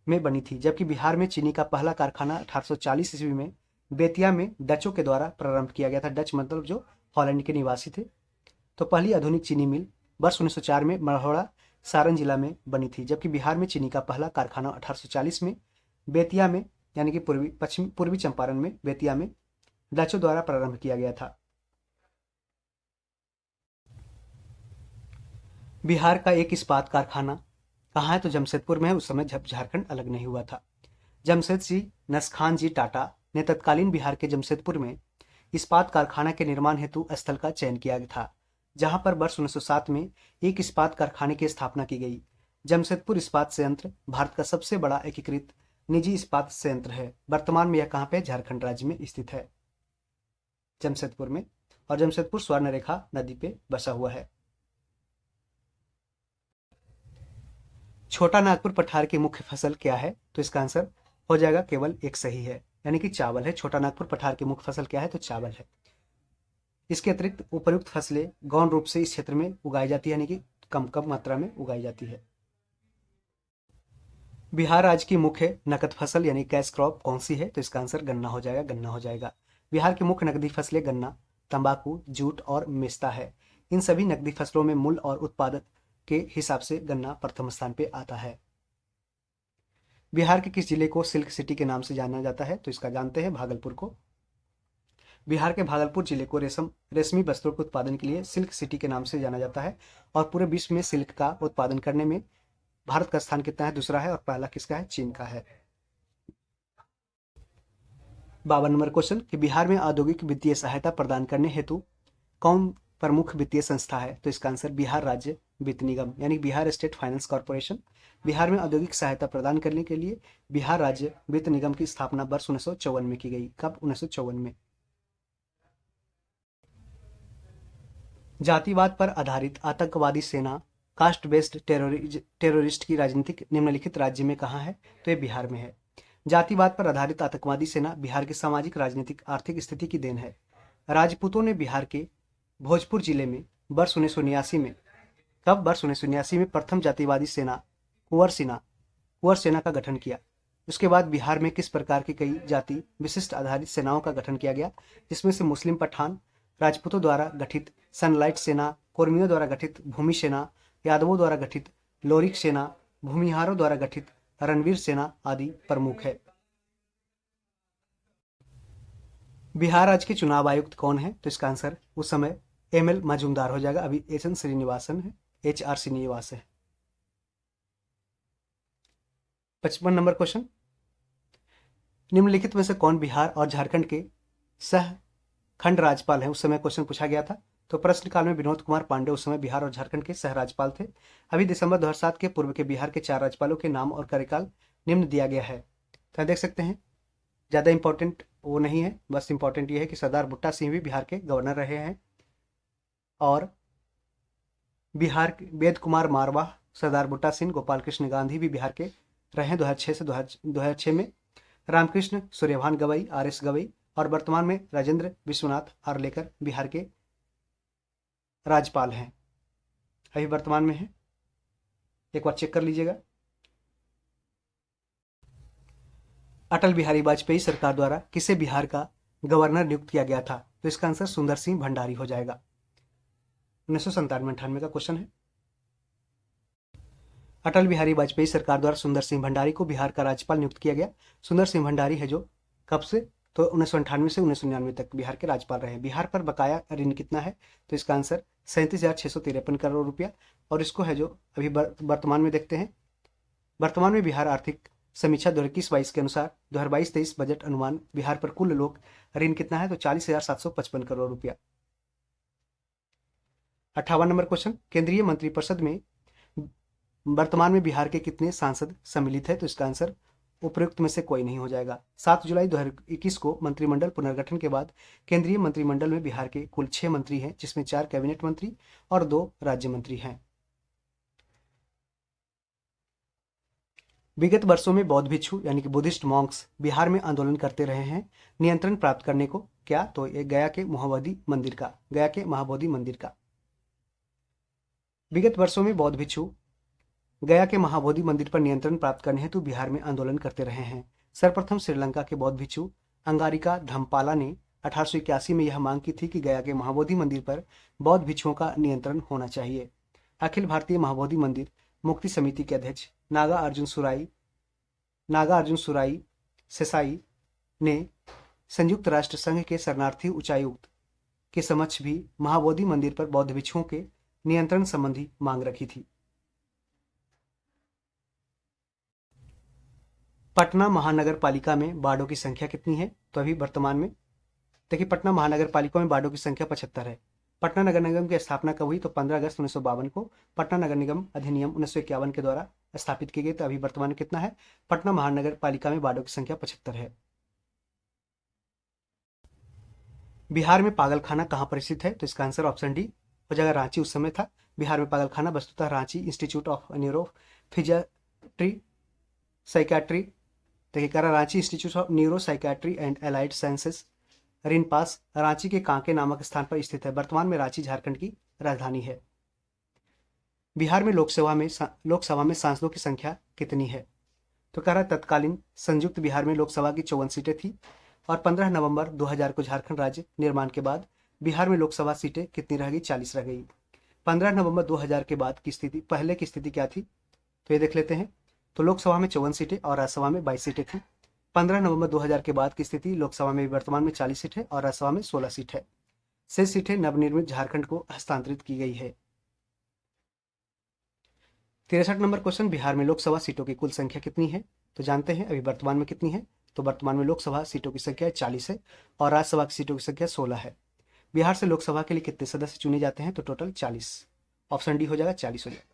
में बनी थी। जबकि बिहार में चीनी का पहला कारखाना 1840 ईस्वी में बेतिया में डचों के द्वारा प्रारंभ किया गया था। डच मतलब जो हॉलैंड के निवासी थे। तो पहली आधुनिक चीनी मिल वर्ष 1904 में मढ़ौरा, सारण जिला में बनी थी। जबकि बिहार में चीनी का पहला कारखाना 1840 में बेतिया में, यानी कि पूर्वी चंपारण में, बेतिया में डचों द्वारा प्रारंभ किया गया था। बिहार का एक इस्पात कारखाना कहाँ है? तो जमशेदपुर में है। उस समय जब झारखंड अलग नहीं हुआ था। जमशेद नसखान जी टाटा ने तत्कालीन बिहार के जमशेदपुर में इस्पात कारखाना के निर्माण हेतु स्थल का चयन किया था, जहां पर वर्ष 1907 में एक इस्पात कारखाने की स्थापना की गई। जमशेदपुर इस्पात संयंत्र भारत का सबसे बड़ा एकीकृत निजी इस्पात संयंत्र है। वर्तमान में यह कहाँ पे? झारखंड राज्य में स्थित है, जमशेदपुर में। और जमशेदपुर स्वर्ण रेखा नदी पे बसा हुआ है। छोटा नागपुर पठार की मुख्य फसल क्या है? तो इसका आंसर हो जाएगा केवल एक सही है, यानी कि चावल है। छोटा नागपुर पठार की मुख्य फसल क्या है? तो चावल है। इसके अतिरिक्त उपर्युक्त फसलें गौण रूप से इस क्षेत्र में उगाई जाती है, यानी कि कम कम मात्रा में उगाई जाती है। बिहार राज्य की मुख्य नकद फसल यानी कैश क्रॉप कौन सी है? तो इसका आंसर गन्ना हो जाएगा, गन्ना हो जाएगा। बिहार की मुख्य नकदी फसलें गन्ना, तंबाकू, जूट और मेस्ता है। इन सभी नकदी फसलों में मूल्य और उत्पादक के हिसाब से गन्ना प्रथम स्थान पे आता है। बिहार के किस जिले को सिल्क सिटी के नाम से जाना जाता है? तो इसका जानते हैं, भागलपुर को। बिहार के भागलपुर जिले को रेशमी वस्त्रों के उत्पादन के लिए सिल्क सिटी के नाम से जाना जाता है। और पूरे विश्व में सिल्क का उत्पादन करने में भारत का स्थान कितना है? दूसरा है। और पहला किसका है? चीन का है। 52 नंबर क्वेश्चन कि बिहार में औद्योगिक वित्तीय सहायता प्रदान करने हेतु कौन प्रमुख वित्तीय संस्था है? तो इसका आंसर बिहार राज्य वित्त निगम यानी Bihar state finance corporation. Bihar में औद्योगिक सहायता प्रदान करने के लिए बिहार राज्य वित्त निगम की स्थापना वर्ष 1954 में की गई। कब? 1954 में। जातिवाद पर आधारित आतंकवादी सेना कास्ट बेस्ड टेररिस्ट की राजनीतिक निम्नलिखित राज्य में कहाँ है? तो ये बिहार में है। जातिवाद पर आधारित आतंकवादी सेना बिहार की सामाजिक राजनीतिक आर्थिक स्थिति की देन है। राजपूतों ने बिहार के भोजपुर जिले में वर्ष 1989 में वर्ष 1989 में प्रथम जातिवादी सेना कुंवर सेना का गठन किया। उसके बाद बिहार में किस प्रकार की कई जाति विशिष्ट आधारित सेनाओं का गठन किया गया, जिसमें से मुस्लिम पठान, राजपूतों द्वारा गठित सनलाइट सेना, कुर्मियों द्वारा गठित भूमि सेना, यादवों द्वारा गठित लोरिक सेना, भूमिहारों द्वारा गठित रणवीर सेना आदि प्रमुख है। बिहार राज्य के चुनाव आयुक्त कौन है? तो इसका आंसर उस समय ML मजूमदार हो जाएगा, अभी HN श्रीनिवासन है, HR श्रीनिवास है। 55 नंबर क्वेश्चन, निम्नलिखित में से कौन बिहार और झारखंड के सह खंड राज्यपाल हैं? उस समय क्वेश्चन पूछा गया था। तो प्रश्नकाल में विनोद कुमार पांडे उस समय बिहार और झारखंड के सह राज्यपाल थे। अभी दिसंबर 2007 के पूर्व के बिहार के 4 राज्यपालों के नाम और कार्यकाल निम्न दिया गया है। तो देख सकते हैं, ज़्यादा इंपॉर्टेंट वो नहीं है, बस इंपॉर्टेंट ये है कि सरदार बुट्टा सिंह भी बिहार के गवर्नर रहे हैं और बिहार के वेद कुमार मारवाह, सरदार बुट्टा सिंह, गोपाल कृष्ण गांधी भी बिहार के रहे 2006 से 2006 में। रामकृष्ण सूर्यभान गवई, RS गवई और वर्तमान में राजेंद्र विश्वनाथ आर्लेकर बिहार के राज्यपाल हैं, अभी वर्तमान में है। एक बार चेक कर लीजिएगा। अटल बिहारी वाजपेयी सरकार द्वारा किसे बिहार का गवर्नर नियुक्त किया गया था? तो इसका आंसर सुंदर सिंह भंडारी हो जाएगा। 1997-98 का क्वेश्चन है। अटल बिहारी वाजपेयी सरकार द्वारा सुंदर सिंह भंडारी को बिहार का राज्यपाल नियुक्त किया गया। सुंदर सिंह भंडारी है जो कब से? तो 1998 से 1999 तक बिहार के राज्यपाल रहे। बिहार पर बकाया ऋण कितना है? तो इसका आंसर 37,653 करोड़ रुपया। और इसको है जो अभी वर्तमान में देखते हैं, वर्तमान में बिहार आर्थिक समीक्षा 2021-22 के अनुसार 2022-23 बजट अनुमान बिहार पर कुल लोक ऋण कितना है? तो 40,755 करोड़ रुपया। 58 नंबर क्वेश्चन, केंद्रीय मंत्रिपरिषद में वर्तमान में बिहार के कितने सांसद सम्मिलित है? तो इसका आंसर उपयुक्त में से कोई नहीं हो जाएगा। 7 जुलाई 2021 को मंत्रिमंडल पुनर्गठन के बाद केंद्रीय मंत्रिमंडल में बिहार के कुल 6 मंत्री हैं, जिसमें 4 कैबिनेट मंत्री और 2 राज्य मंत्री हैं। विगत वर्षों में बौद्ध भिक्षु यानी कि बुद्धिस्ट मॉन्क्स बिहार में आंदोलन करते रहे हैं, नियंत्रण प्राप्त करने को क्या? तो ये गया के महाबोधि मंदिर का। विगत वर्षों में बौद्ध भिक्षु गया के महाबोधि मंदिर पर नियंत्रण प्राप्त करने हेतु बिहार में आंदोलन करते रहे हैं। सर्वप्रथम श्रीलंका के बौद्ध भिक्षु अंगारिका धम्पाला ने 1881 में यह मांग की थी कि गया के महाबोधि मंदिर पर बौद्ध भिक्षुओं का नियंत्रण होना चाहिए। अखिल भारतीय महाबोधि मंदिर मुक्ति समिति के अध्यक्ष नागा अर्जुन सुराई सेसाई ने संयुक्त राष्ट्र संघ के शरणार्थी उच्चायुक्त के समक्ष भी महाबोधि मंदिर पर बौद्ध भिक्षुओं के नियंत्रण संबंधी मांग रखी थी। पटना महानगर पालिका में वार्डों की संख्या कितनी है? तो अभी वर्तमान में देखिए, पटना महानगर पालिका में वार्डों की संख्या 75 है। पटना नगर निगम की स्थापना कब हुई? तो 15 अगस्त 1952 को पटना नगर निगम अधिनियम 1951 के द्वारा स्थापित की गई। तो अभी वर्तमान में कितना है? पटना महानगर पालिका में वार्डों की संख्या 75 है। बिहार में पागलखाना कहाँ पर स्थित है? तो इसका आंसर ऑप्शन डी हो जाएगा, रांची उस समय था। बिहार में पागलखाना वस्तुतः Ranchi institute of neuro physiatry psychiatry Ranchi institute of neuro psychiatry and allied sciences RINPAS Ranchi के कांके नामक स्थान पर स्थित है। वर्तमान में रांची झारखंड की राजधानी है। बिहार में लोकसभा में सांसदों की संख्या कितनी है? तो कह रहा है तत्कालीन संयुक्त बिहार में लोकसभा की 54 सीटें थी और 15 नवंबर 2000 को झारखंड राज्य निर्माण के बाद बिहार में लोकसभा सीटें कितनी रह गई? 40 रह गई। 15 नवंबर 2000 के बाद की स्थिति, पहले की स्थिति क्या थी? तो ये देख लेते हैं। तो लोकसभा में 54 सीटें और राज्यसभा में 22 सीटें थी। 15 नवंबर 2000 के बाद की स्थिति, लोकसभा में वर्तमान में 40 सीट है और राज्यसभा में 16 सीट है। शेष सीटें नवनिर्मित झारखंड को हस्तांतरित की गई है। 63 नंबर क्वेश्चन, बिहार में लोकसभा सीटों की कुल संख्या कितनी है? तो जानते हैं अभी वर्तमान में कितनी है। तो वर्तमान में लोकसभा सीटों की संख्या 40 है और राज्यसभा की सीटों की संख्या 16 है। बिहार से लोकसभा के लिए कितने सदस्य चुने जाते हैं? तो टोटल 40। ऑप्शन डी हो जाएगा, 40 हो जाएगा।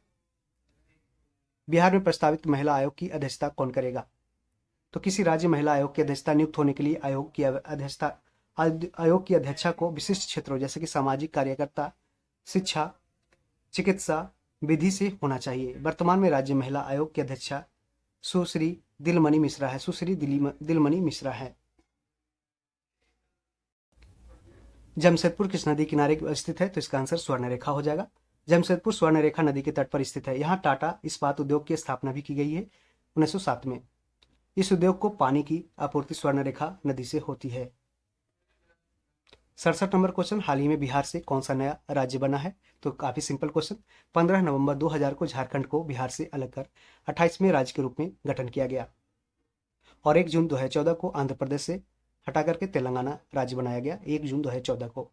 बिहार में प्रस्तावित महिला आयोग की अध्यक्षता कौन करेगा? तो किसी राज्य महिला आयोग की अध्यक्षता नियुक्त होने के लिए आयोग की अध्यक्षा को विशिष्ट क्षेत्रों जैसे कि सामाजिक कार्यकर्ता, शिक्षा, चिकित्सा, विधि से होना चाहिए। वर्तमान में राज्य महिला आयोग की अध्यक्षा सुश्री दिलमणि मिश्रा है। सुश्री दिलमणि मिश्रा है। जमशेदपुर किस नदी किनारे स्थित है? तो इसका आंसर स्वर्णरेखा हो जाएगा। जमशेदपुर स्वर्णरेखा नदी के तट पर स्थित है। यहाँ टाटा इस्पात उद्योग की स्थापना भी की गई है 1907 में। इस उद्योग को पानी की आपूर्ति स्वर्णरेखा नदी से होती है। 67 नंबर क्वेश्चन, हाल ही में बिहार से कौन सा नया राज्य बना है? तो काफी सिंपल क्वेश्चन। 15 नवंबर 2000 को झारखंड को बिहार से अलग कर 28वें राज्य के रूप में गठन किया गया और 1 जून 2014 को आंध्र प्रदेश से हटा करके तेलंगाना राज्य बनाया गया। 1 जून 2014 को।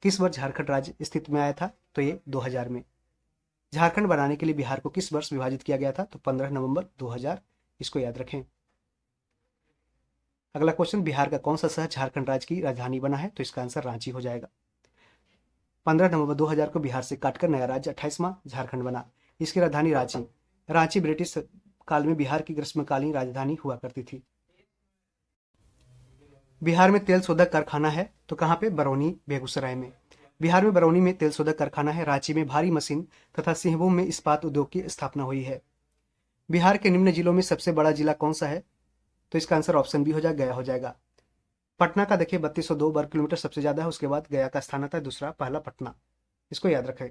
किस वर्ष झारखंड राज्य अस्तित्व में आया था? तो ये 2000 में। झारखंड बनाने के लिए बिहार को किस वर्ष विभाजित किया गया था? तो 15 नवंबर 2000। इसको याद रखें। अगला क्वेश्चन, बिहार का कौन सा शहर झारखंड राज्य की राजधानी बना है? तो इसका आंसर रांची हो जाएगा। 15 नवंबर 2000 को बिहार से काटकर नया राज्य 28वां झारखंड बना। इसकी राजधानी रांची। रांची ब्रिटिश काल में बिहार की ग्रीष्मकालीन राजधानी हुआ करती थी। बिहार में तेल शोधक कारखाना है तो कहाँ पे? बरौनी, बेगूसराय में। बिहार में बरौनी में तेल शोधक कारखाना है। रांची में भारी मशीन तथा सिंहभूम में इस्पात उद्योग की स्थापना हुई है। बिहार के निम्न जिलों में सबसे बड़ा जिला कौन सा है? तो इसका आंसर ऑप्शन बी हो जाएगा, गया हो जाएगा। पटना का देखिए 3202 वर्ग किलोमीटर सबसे ज्यादा है। उसके बाद गया का स्थान आता है दूसरा, पहला पटना। इसको याद रखें।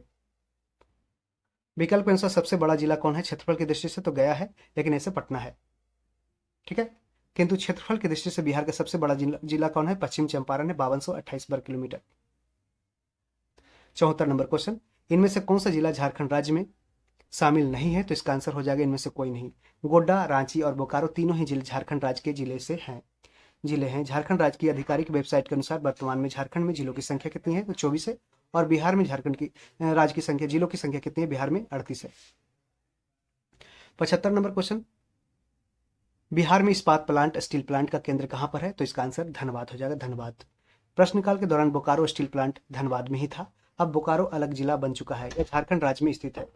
विकल्प के अनुसार सबसे बड़ा जिला कौन है क्षेत्रफल की दृष्टि से? तो गया है, लेकिन ऐसे पटना है। ठीक है, किंतु क्षेत्रफल की दृष्टि से बिहार का सबसे बड़ा जिला कौन है? पश्चिम चंपारण है, 5228 वर्ग किलोमीटर। 74 नंबर क्वेश्चन, इनमें से कौन सा जिला झारखंड राज्य में शामिल नहीं है? तो इसका आंसर हो जाएगा इनमें से कोई नहीं। गोड्डा, रांची और बोकारो तीनों ही जिले झारखंड राज्य के जिले हैं। झारखंड राज्य की आधिकारिक वेबसाइट के अनुसार वर्तमान में झारखंड में जिलों की संख्या कितनी है? तो 24 है। और बिहार में झारखंड की राज्य की संख्या, जिलों की संख्या कितनी है? बिहार में 38 है। 75 नंबर क्वेश्चन, बिहार में इस्पात प्लांट, स्टील प्लांट का केंद्र कहां पर है? तो इसका आंसर धनबाद हो जाएगा, धनबाद। प्रश्नकाल के दौरान बोकारो स्टील प्लांट धनबाद में ही था। अब बोकारो अलग जिला बन चुका है। यह झारखंड राज्य में स्थित है।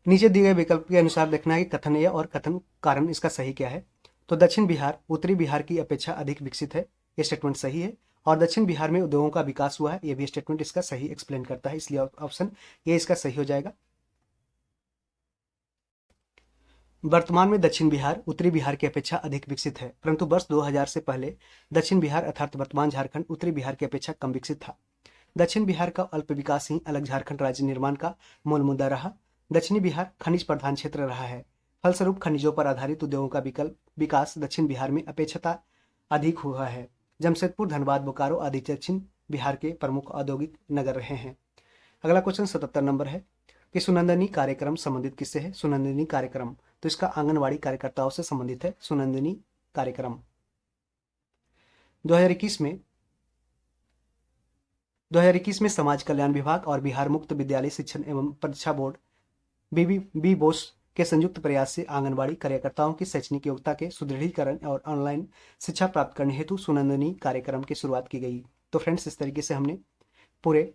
नीचे दिए गए विकल्प के अनुसार देखना है कि कथन या और कथन कारण इसका सही क्या है। तो दक्षिण बिहार उत्तरी बिहार की अपेक्षा अधिक विकसित है, ये स्टेटमेंट सही है। और दक्षिण बिहार में उद्योगों का विकास हुआ है, ये भी स्टेटमेंट इसका सही एक्सप्लेन करता है, इसलिए ऑप्शन ये इसका सही हो जाएगा। वर्तमान में दक्षिण बिहार उत्तरी बिहार की अपेक्षा अधिक विकसित है, परंतु वर्ष 2000 से पहले दक्षिण बिहार अर्थात वर्तमान झारखंड उत्तरी बिहार की अपेक्षा कम विकसित था। दक्षिण बिहार का अल्प विकास ही अलग झारखंड राज्य निर्माण का मूल मुद्दा रहा। दक्षिणी बिहार खनिज प्रधान क्षेत्र रहा है, फलस्वरूप खनिजों पर आधारित उद्योगों का विकास दक्षिण बिहार में अपेक्षाता अधिक हुआ है। जमशेदपुर, धनबाद, बोकारो आदि दक्षिण बिहार के प्रमुख औद्योगिक नगर रहे हैं। अगला क्वेश्चन 77 नंबर है कि सुनंदनी कार्यक्रम संबंधित किससे है? सुनंदनी कार्यक्रम, तो इसका आंगनवाड़ी कार्यकर्ताओं से संबंधित है सुनंदनी कार्यक्रम। 2021 में समाज कल्याण विभाग और बिहार मुक्त विद्यालय शिक्षण एवं परीक्षा बोर्ड बी बोस के संयुक्त प्रयास से आंगनवाड़ी कार्यकर्ताओं की शैक्षणिक योग्यता के सुदृढ़ीकरण और ऑनलाइन शिक्षा प्राप्त करने हेतु सुनंदनी कार्यक्रम की शुरुआत की गई। तो फ्रेंड्स, इस तरीके से हमने पूरे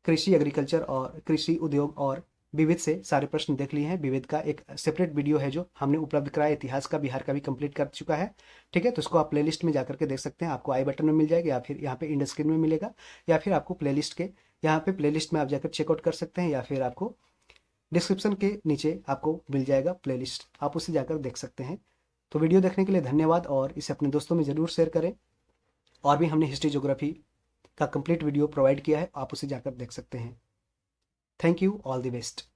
कृषि, एग्रीकल्चर और कृषि उद्योग और विविध से सारे प्रश्न देख लिए हैं। विविध का एक सेपरेट वीडियो है जो हमने उपलब्ध कराया, इतिहास का बिहार का भी कंप्लीट कर चुका है। ठीक है, तो उसको आप प्लेलिस्ट में जाकर के देख सकते हैं। आपको आई बटन में मिल जाएगा या फिर यहाँ पे इंड स्क्रीन में मिलेगा, या फिर आपको प्लेलिस्ट के यहाँ पे प्लेलिस्ट में आप जाकर चेकआउट कर सकते हैं, या फिर आपको डिस्क्रिप्शन के नीचे आपको मिल जाएगा प्लेलिस्ट, आप उसे जाकर देख सकते हैं। तो वीडियो देखने के लिए धन्यवाद और इसे अपने दोस्तों में ज़रूर शेयर करें। और भी हमने हिस्ट्री ज्योग्राफी का कंप्लीट वीडियो प्रोवाइड किया है, आप उसे जाकर देख सकते हैं। Thank you, all the best.